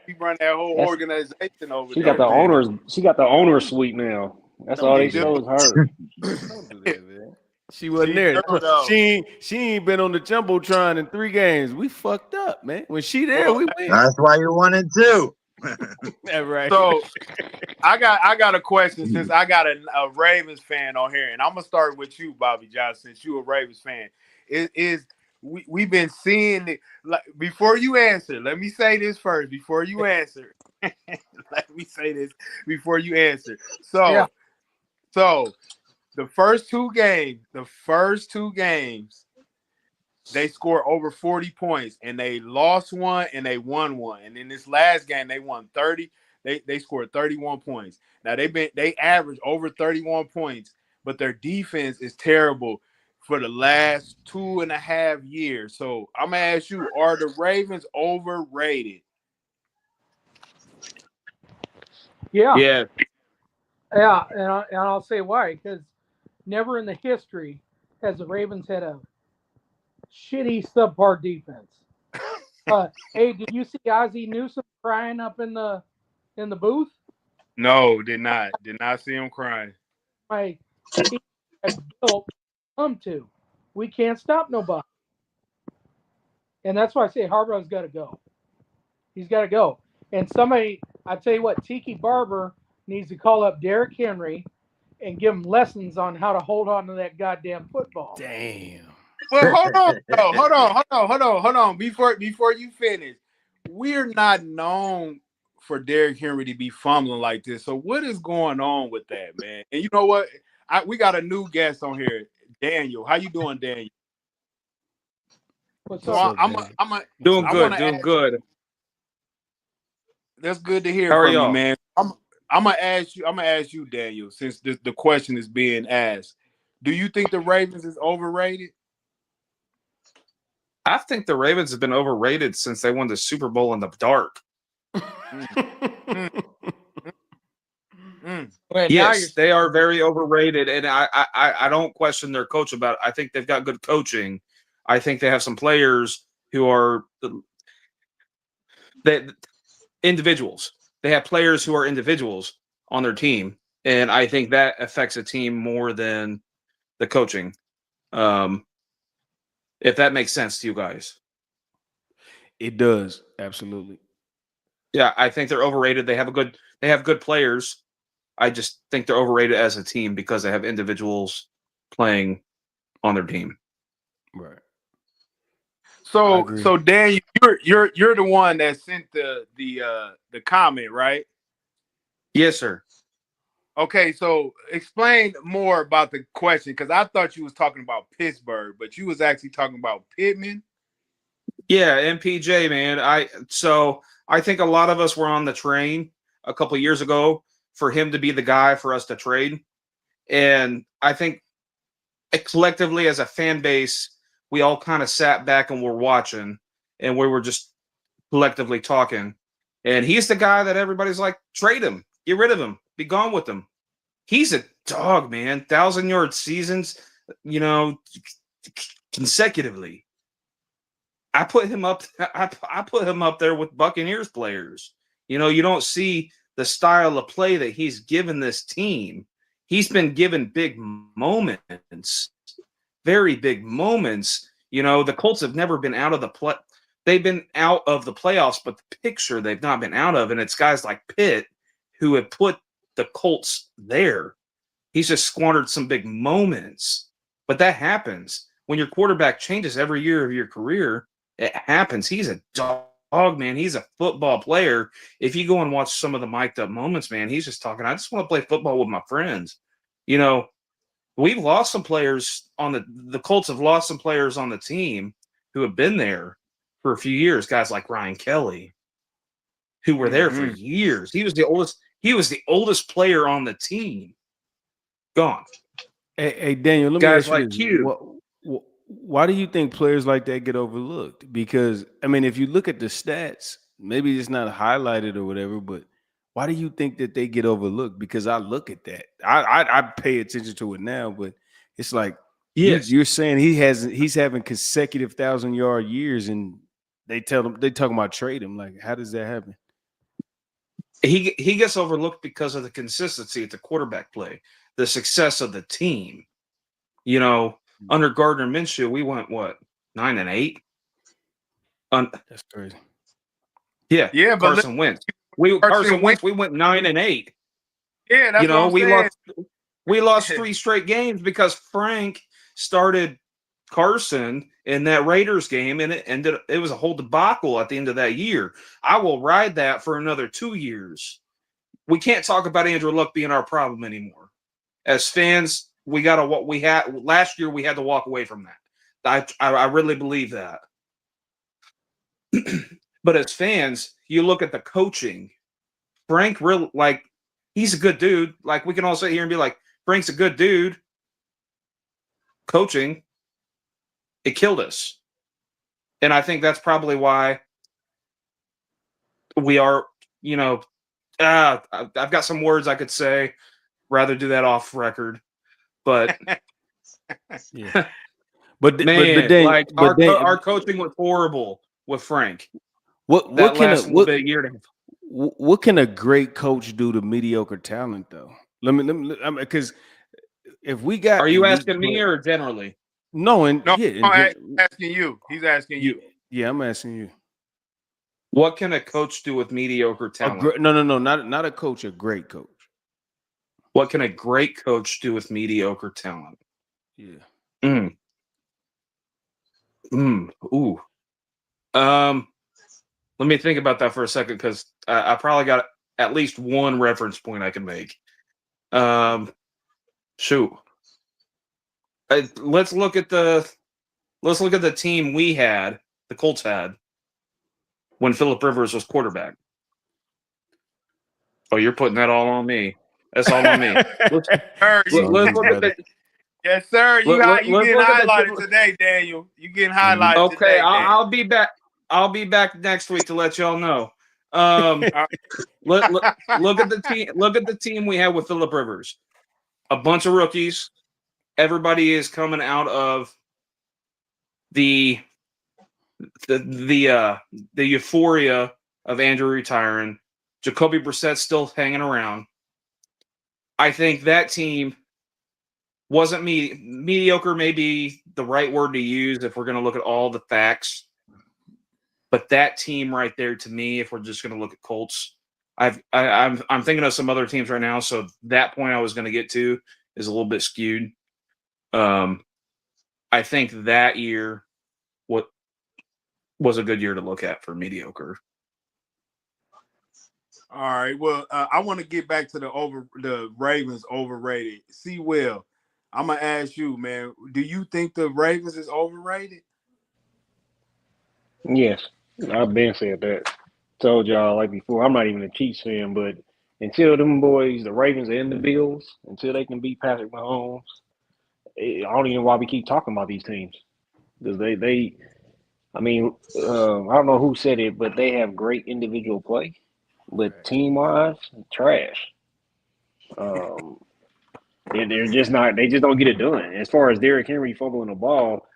He run that whole organization over there. She got the owners. She got the owner suite now. That's all they show is her. Don't do that, man. She wasn't there. She ain't been on the Jumbotron in 3 games. We fucked up, man. When she there, we win. That's why you wanted 2. Yeah, right. So I got a question since I got a Ravens fan on here, and I'm gonna start with you, Bobby Johnson, since you a Ravens fan. We've been seeing it before you answer. Let me say this first before you answer. Let me say this before you answer. So the first two games, they scored over 40 points, and they lost 1 and they won 1. And in this last game, they won 30. They scored 31 points. Now they averaged over 31 points, but their defense is terrible for the last 2.5 years. So I'm gonna ask you: are the Ravens overrated? Yeah. Yeah. Yeah, and I'll say why. Because never in the history has the Ravens had a shitty subpar defense. Hey, did you see Ozzie Newsome crying up in the booth? No, did not see him crying. My team I built come to. We can't stop nobody. And that's why I say Harbaugh's got to go. He's got to go. And somebody, I tell you what, Tiki Barber needs to call up Derrick Henry and give him lessons on how to hold on to that goddamn football. Damn. Well, hold on. Before you finish, we're not known for Derrick Henry to be fumbling like this. So what is going on with that, man? And you know what? We got a new guest on here, Daniel. How you doing, Daniel? What's So up? I'm Doing good. good. That's good to hear How are from you, y'all? man. I'm gonna ask you, Daniel, since the question is being asked. Do you think the Ravens is overrated? I think the Ravens have been overrated since they won the Super Bowl in the dark. Well, Yes, they are very overrated, and I don't question their coach about it. I think they've got good coaching. I think they have some players who are individuals. They have players who are individuals on their team, and I think that affects a team more than the coaching. If that makes sense to you guys. It does, absolutely. Yeah, I think they're overrated. They have good players. I just think they're overrated as a team because they have individuals playing on their team. Right. So Daniel, you're the one that sent the comment, right? Yes, sir. Okay, so explain more about the question, because I thought you was talking about Pittsburgh, but you was actually talking about Pittman. Yeah, MPJ, man. I think a lot of us were on the train a couple of years ago for him to be the guy for us to trade. And I think collectively as a fan base, we all kind of sat back and were watching, and we were just collectively talking. And he's the guy that everybody's like, trade him, get rid of him, be gone with him. He's a dog, man. 1,000-yard seasons, consecutively. I put him up. I put him up there with Buccaneers players. You don't see the style of play that he's given this team. He's been given big moments, very big moments. The Colts have never been out of the play. They've been out of the playoffs, but the picture they've not been out of, and it's guys like Pitt who have put the Colts there. He's just squandered some big moments, but that happens when your quarterback changes every year of your career. It happens. He's a dog, man. He's a football player. If you go and watch some of the mic'd up moments, man, he's just talking, I just want to play football with my friends. We've lost some players on the Colts have lost some players on the team who have been there for a few years. Guys like Ryan Kelly, who were there for years. He was the oldest player on the team. Gone. Hey Daniel, let me Guys ask you like this. you. Why do you think players like that get overlooked? Because, if you look at the stats, maybe it's not highlighted or whatever, but why do you think that they get overlooked? Because I look at that. I pay attention to it now, but it's like you're saying he's having consecutive 1,000-yard years, and they talking about trade him. Like, how does that happen? He gets overlooked because of the consistency at the quarterback play, the success of the team. Under Gardner Minshew, we went 9-8. That's crazy. Yeah, but Carson Wentz. We went 9-8. Yeah, that's what I'm saying. We lost 3 straight games because Frank started Carson in that Raiders game, and it was a whole debacle at the end of that year. I will ride that for another 2 years. We can't talk about Andrew Luck being our problem anymore. As fans, we got to what we had last year. We had to walk away from that. I really believe that. But as fans, you look at the coaching. Frank, he's a good dude. Like, we can all sit here and be like, Frank's a good dude. coaching, it killed us. And I think that's probably why we are, I've got some words I could say, rather do that off record. But yeah. Our coaching was horrible with Frank. What can a great coach do to mediocre talent though? Because if we got, are you asking me or generally? No, asking you. He's asking you. Yeah, I'm asking you. What can a coach do with mediocre talent? No, not a coach, a great coach. What can a great coach do with mediocre talent? Yeah. Ooh. Let me think about that for a second, because I probably got at least one reference point I can make. Shoot. Let's look at the team we had, the Colts had, when Phillip Rivers was quarterback. Oh, you're putting that all on me. That's all on me. Let's look at the. Yes, sir. You getting highlighted today, Daniel. You getting highlighted today. Okay, I'll be back. I'll be back next week to let y'all know. Look at the team. Look at the team we have with Phillip Rivers. A bunch of rookies. Everybody is coming out of the euphoria of Andrew retiring. Jacoby Brissett's still hanging around. I think that team wasn't mediocre, maybe the right word to use if we're going to look at all the facts. But that team right there, to me, if we're just going to look at Colts, I'm thinking of some other teams right now. So that point I was going to get to is a little bit skewed. I think that year what was a good year to look at for mediocre. All right. Well, I want to get back to the Ravens overrated. See, Will, I'm gonna ask you, man. Do you think the Ravens is overrated? Yes, I've been said that. Told y'all like before. I'm not even a Chiefs fan, but until them boys, the Ravens and the Bills, until they can beat Patrick Mahomes, I don't even know why we keep talking about these teams, because I don't know who said it, but they have great individual play, but team-wise, trash. They're just not. They just don't get it done. As far as Derrick Henry fumbling the ball,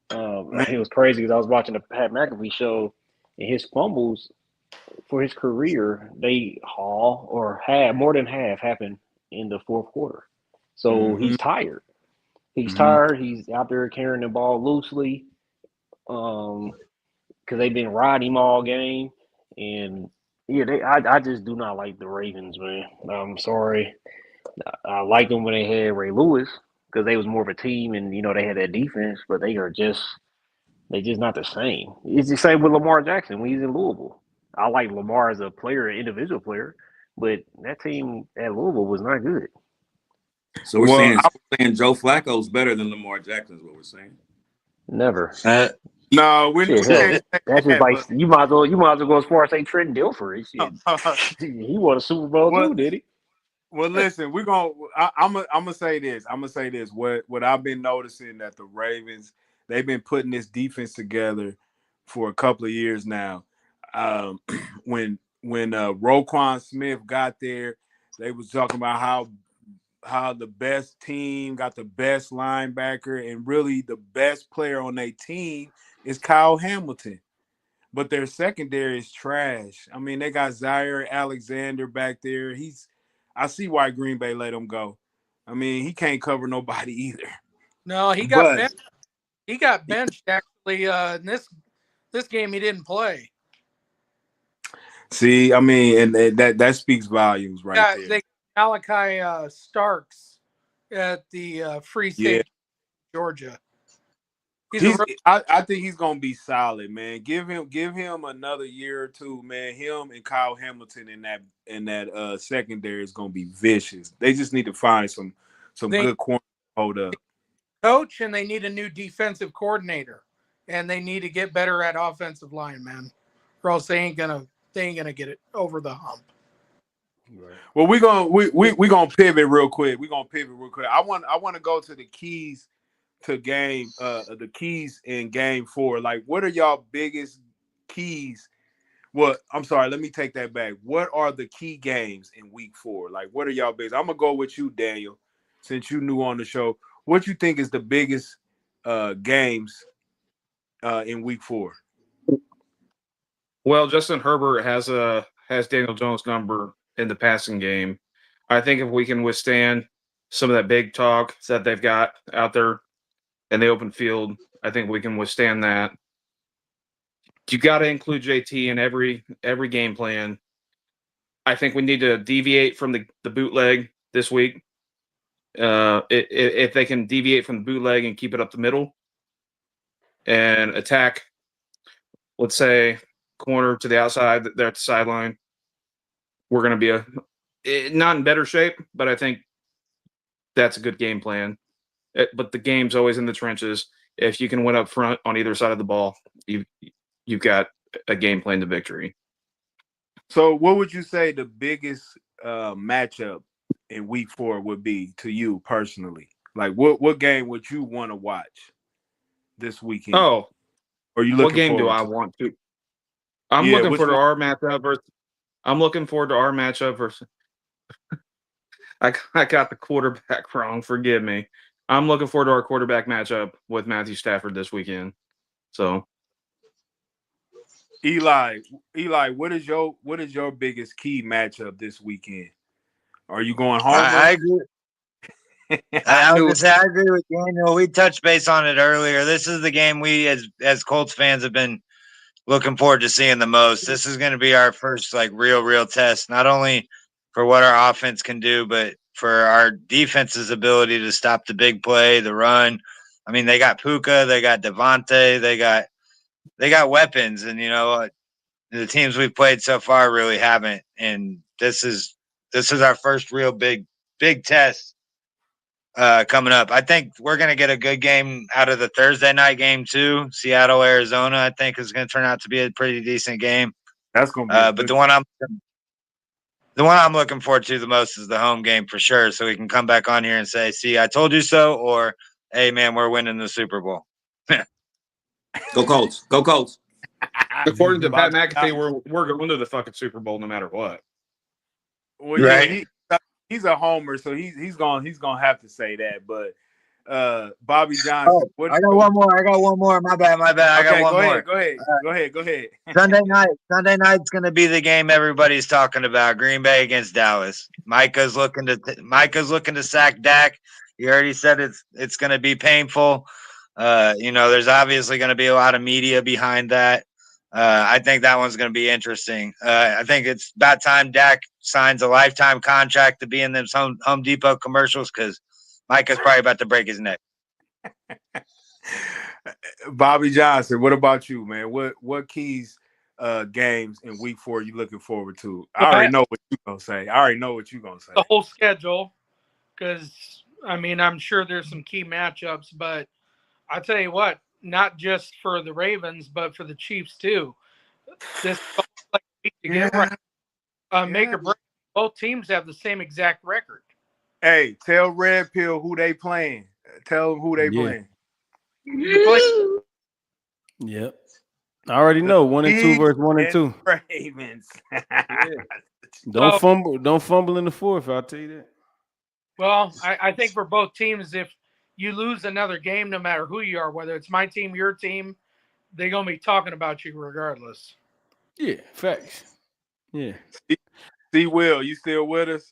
it was crazy because I was watching the Pat McAfee show, and his fumbles for his career, they had more than half happened in the fourth quarter. So he's tired. He's tired. He's out there carrying the ball loosely, because they've been riding him all game. And yeah, I just do not like the Ravens, man. I'm sorry. I liked them when they had Ray Lewis, because they was more of a team, and they had that defense. But they're just not the same. It's the same with Lamar Jackson when he's in Louisville. I like Lamar as a player, an individual player, but that team at Louisville was not good. So we're saying Joe Flacco's better than Lamar Jackson is what we're saying. Never. No, we're that's just like you might as well go as far as say Trent Dilfer. He won a Super Bowl too, did he? Well, listen, I'm gonna say this. What I've been noticing that the Ravens, they've been putting this defense together for a couple of years now. When Roquan Smith got there, they was talking about how the best team got the best linebacker, and really the best player on their team is Kyle Hamilton. But their secondary is trash. I mean, they got Zaire Alexander back there. I see why Green Bay let him go. I mean, he can't cover nobody either. No, he got benched. He got benched actually. In this game, he didn't play. See, I mean, and that speaks volumes right there. They got Malachi Starks at the free safety, Georgia. I think he's gonna be solid, man. Give him another year or two, man. Him and Kyle Hamilton in that secondary is gonna be vicious. They just need to find some good corner to hold up. Coach, and they need a new defensive coordinator, and they need to get better at offensive line, man. Or else they ain't gonna get it over the hump. Right. Well, we're gonna pivot real quick. I want to go to the keys to the keys in game 4. Like, what are y'all biggest keys? Well, I'm sorry, let me take that back. What are the key games in week 4? Like, what are y'all biggest? I'm gonna go with you, Daniel, since you new on the show. What you think is the biggest games in week 4? Well, Justin Herbert has Daniel Jones' number in the passing game. I think if we can withstand some of that big talk that they've got out there in the open field, I think we can withstand that. You got to include JT in every game plan. I think we need to deviate from the bootleg this week. If they can deviate from the bootleg and keep it up the middle and attack, let's say, corner to the outside, they're at the sideline, we're going to be not in better shape, but I think that's a good game plan. But the game's always in the trenches. If you can win up front on either side of the ball, you've got a game plan to victory. So, what would you say the biggest matchup in week 4 would be to you personally? Like, what game would you want to watch this weekend? Oh, or you what game forward do I to? want to? I'm looking forward to our matchup versus. I'm looking forward to our matchup versus. I got the quarterback wrong. Forgive me. I'm looking forward to our quarterback matchup with Matthew Stafford this weekend. So, Eli, what is your biggest key matchup this weekend? Are you going home? I agree. I was gonna say I agree with Daniel. We touched base on it earlier. This is the game we as Colts fans have been looking forward to seeing the most. This is going to be our first like real test, not only for what our offense can do, but for our defense's ability to stop the big play, the run. I mean, they got Puka, they got Devontae, they got weapons, and the teams we've played so far really haven't. And this is our first real big test coming up. I think we're going to get a good game out of the Thursday night game too. Seattle, Arizona, I think is going to turn out to be a pretty decent game. That's going to be but the one I'm looking forward to the most is the home game for sure. So we can come back on here and say, see, I told you so, or hey man, we're winning the Super Bowl. Go Colts. Go Colts. according to Pat McAfee, we're going to the fucking Super Bowl no matter what. Well, right. Yeah, he's a homer, so he's gonna have to say that. But Bobby Johnson. I got one more. My bad. I got one more. Go ahead. Sunday night's gonna be the game everybody's talking about. Green Bay against Dallas. Micah's looking to sack Dak. He already said it's gonna be painful. There's obviously gonna be a lot of media behind that. I think that one's going to be interesting. I think it's about time Dak signs a lifetime contract to be in them Home Depot commercials because Micah's probably about to break his neck. Bobby Johnson, what about you, man? What keys games in week 4 are you looking forward to? I already know what you're going to say. The whole schedule, because, I'm sure there's some key matchups, but I tell you what, not just for the Ravens, but for the Chiefs too. This is like to get right. Make or break. Both teams have the same exact record. Hey, tell Red Pill who they playing. Tell them who they playing. Yep. I already know 1 and 2 versus 1 and 2. Ravens. Don't fumble in the fourth. I'll tell you that. Well, I think for both teams, if you lose another game, no matter who you are, whether it's my team, your team, they're going to be talking about you regardless. Yeah, facts. Yeah. See, Will, you still with us?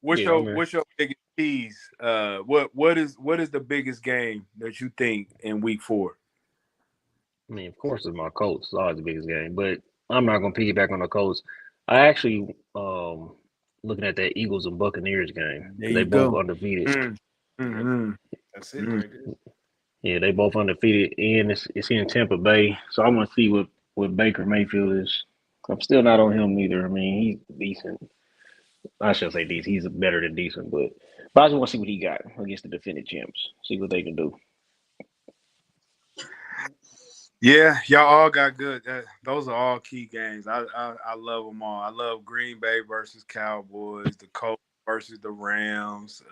What's your biggest keys? What is the biggest game that you think in week 4? I mean, of course, it's my Colts. It's always the biggest game, but I'm not going to piggyback on the Colts. I actually looking at that Eagles and Buccaneers game. They both undefeated. Mm-hmm. That's it right there. Yeah, they both undefeated, and it's in Tampa Bay. So I'm gonna see what Baker Mayfield is. I'm still not on him either. I mean, he's decent. I shouldn't say decent. He's better than decent, but I just want to see what he got against the defending champs. See what they can do. Yeah, y'all all got good. Those are all key games. I love them all. I love Green Bay versus Cowboys, the Colts versus the Rams,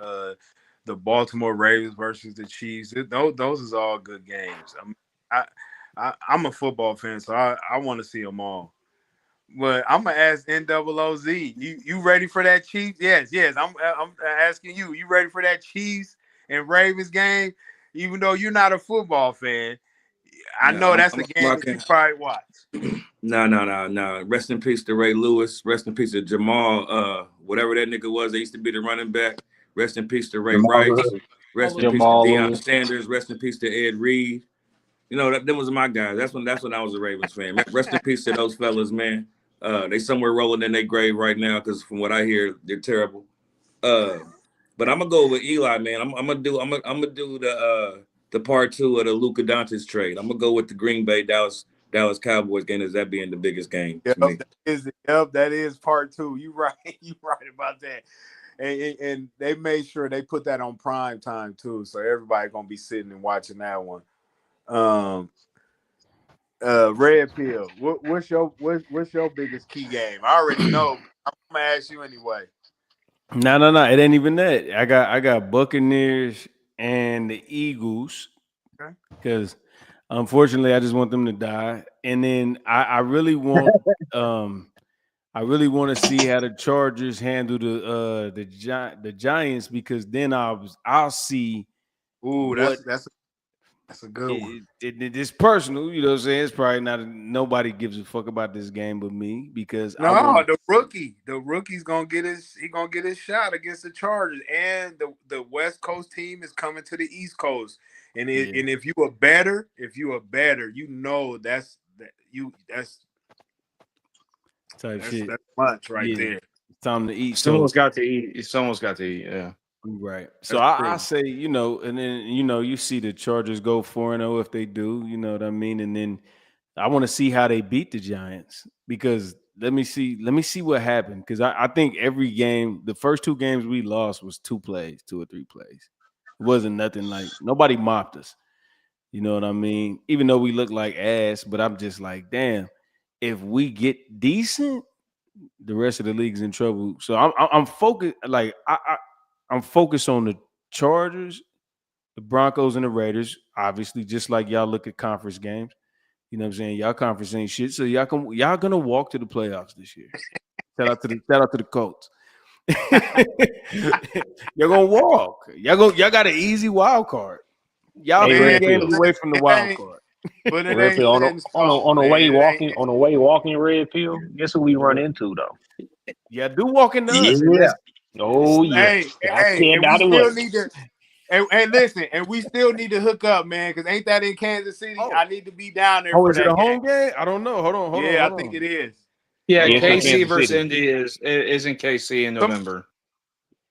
the Baltimore Ravens versus the Chiefs. Those is all good games. I'm a football fan, so I want to see them all. But I'm gonna ask NOOZ. You ready for that Chiefs? Yes. I'm asking you. You ready for that Chiefs and Ravens game? Even though you're not a football fan, I know that's a game that you probably watch. No. Rest in peace to Ray Lewis. Rest in peace to Jamal. Whatever that nigga was, they used to be the running back. Rest in peace to Ray Rice. Rest in peace to Deion Sanders. Rest in peace to Ed Reed. You know, them was my guys. That's when I was a Ravens fan. Rest in peace to those fellas, man. They somewhere rolling in their grave right now because from what I hear, they're terrible. But I'm gonna go with Eli, man. I'm gonna do the part 2 of the Luka Doncic trade. I'm gonna go with the Green Bay Dallas Cowboys game as that being the biggest game to me. That is part 2. You right. You right about that. And they made sure they put that on prime time too, so everybody gonna be sitting and watching that one. Red Pill. What's your biggest key game? I already know. I'm gonna ask you anyway. No. It ain't even that. I got Buccaneers and the Eagles. Okay. Because unfortunately, I just want them to die. And then I really want to see how the Chargers handle the Giants, because then I'll see. Ooh, that's a good one. It's personal, you know what I'm saying? It's probably not nobody gives a fuck about this game but me, because the rookie's gonna get his shot against the Chargers, and the West Coast team is coming to the East Coast, and if you a better, you know that's type shit. That's much right there. It's time to eat. Someone's got to eat. Someone's got to eat. Yeah. Right. So I say, you know, and then, you know, you see the Chargers go 4-0 if they do, you know what I mean? And then I want to see how they beat the Giants, because let me see what happened. Because I think every game, the first 2 games we lost was 2 or 3 plays. It wasn't nothing like, nobody mopped us. You know what I mean? Even though we look like ass, but I'm just like, damn, if we get decent, the rest of the league's in trouble. So I'm focused, like I'm focused on the Chargers, the Broncos, and the Raiders. Obviously, just like y'all look at conference games. You know what I'm saying? Y'all conference ain't shit. So y'all gonna walk to the playoffs this year. Shout out to the Colts. You're gonna walk. Y'all got an easy wild card. Y'all 3 games away from the wild card. But it Red ain't Pill, on the way walking Red Pill. Guess who we run into though? Yeah, do walk into us. Yeah. Oh yeah. And listen, and we still need to hook up, man, because ain't that in Kansas City? I need to be down there. Is it a home game? I don't know. Hold on. I think it is. Yeah, KC versus Indy is in KC in November.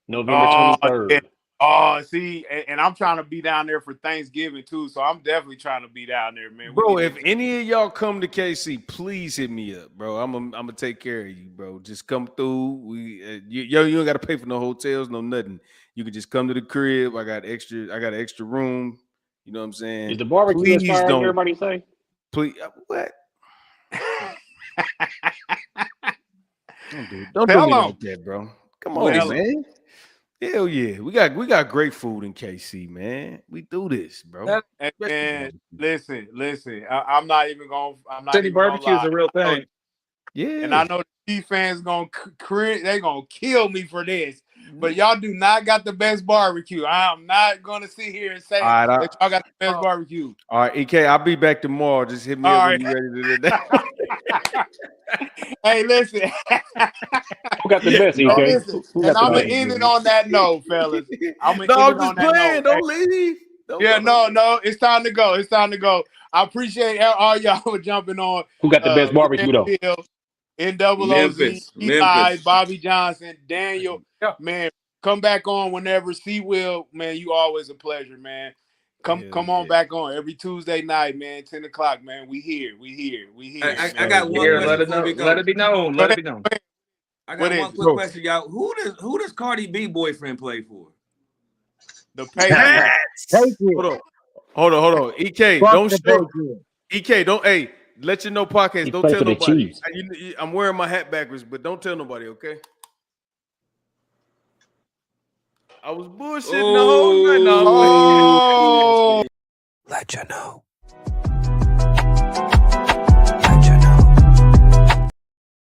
November 23rd. Yeah. Oh, see, and I'm trying to be down there for Thanksgiving too, so I'm definitely trying to be down there, man. Bro, if any of y'all come to KC, please hit me up, bro. I'm gonna take care of you, bro. Just come through. You don't got to pay for no hotels, no nothing. You can just come to the crib. I got an extra room. You know what I'm saying? Is the barbecue expired? Everybody say, please. What? Don't do me like that, bro. Come on, man. Hell yeah, we got great food in KC, man. We do this, bro. And listen. I'm not even gonna. City barbecue is a real thing. Yeah, and I know the Chiefs fans gonna kill me for this, but y'all do not got the best barbecue. I'm not gonna sit here and say that y'all got the best barbecue. All right, EK, I'll be back tomorrow. Just hit me up when you're ready to do that. Hey, listen. Who got the best, EK? Listen, and I'm gonna end it on that note, fellas. I'm just playing. Don't leave. No. It's time to go. I appreciate all y'all for jumping on. Who got the best barbecue though? NOOZ, Eli, Bobby Johnson, Daniel. Yeah. Man, come back on whenever. C-Will, man, you always a pleasure, man. Come on back on every Tuesday night, man. 10 o'clock, man. We here. I got one question. Let it be known. I got one quick question, y'all. Who does Cardi B boyfriend play for? The Patriots. Hold on. EK, don't show. EK, don't. Hey, let you know podcast. Don't tell nobody. I'm wearing my hat backwards, but don't tell nobody. Okay. I was bullshitting the whole night. No, I'm playing. Oh. Letchaknow.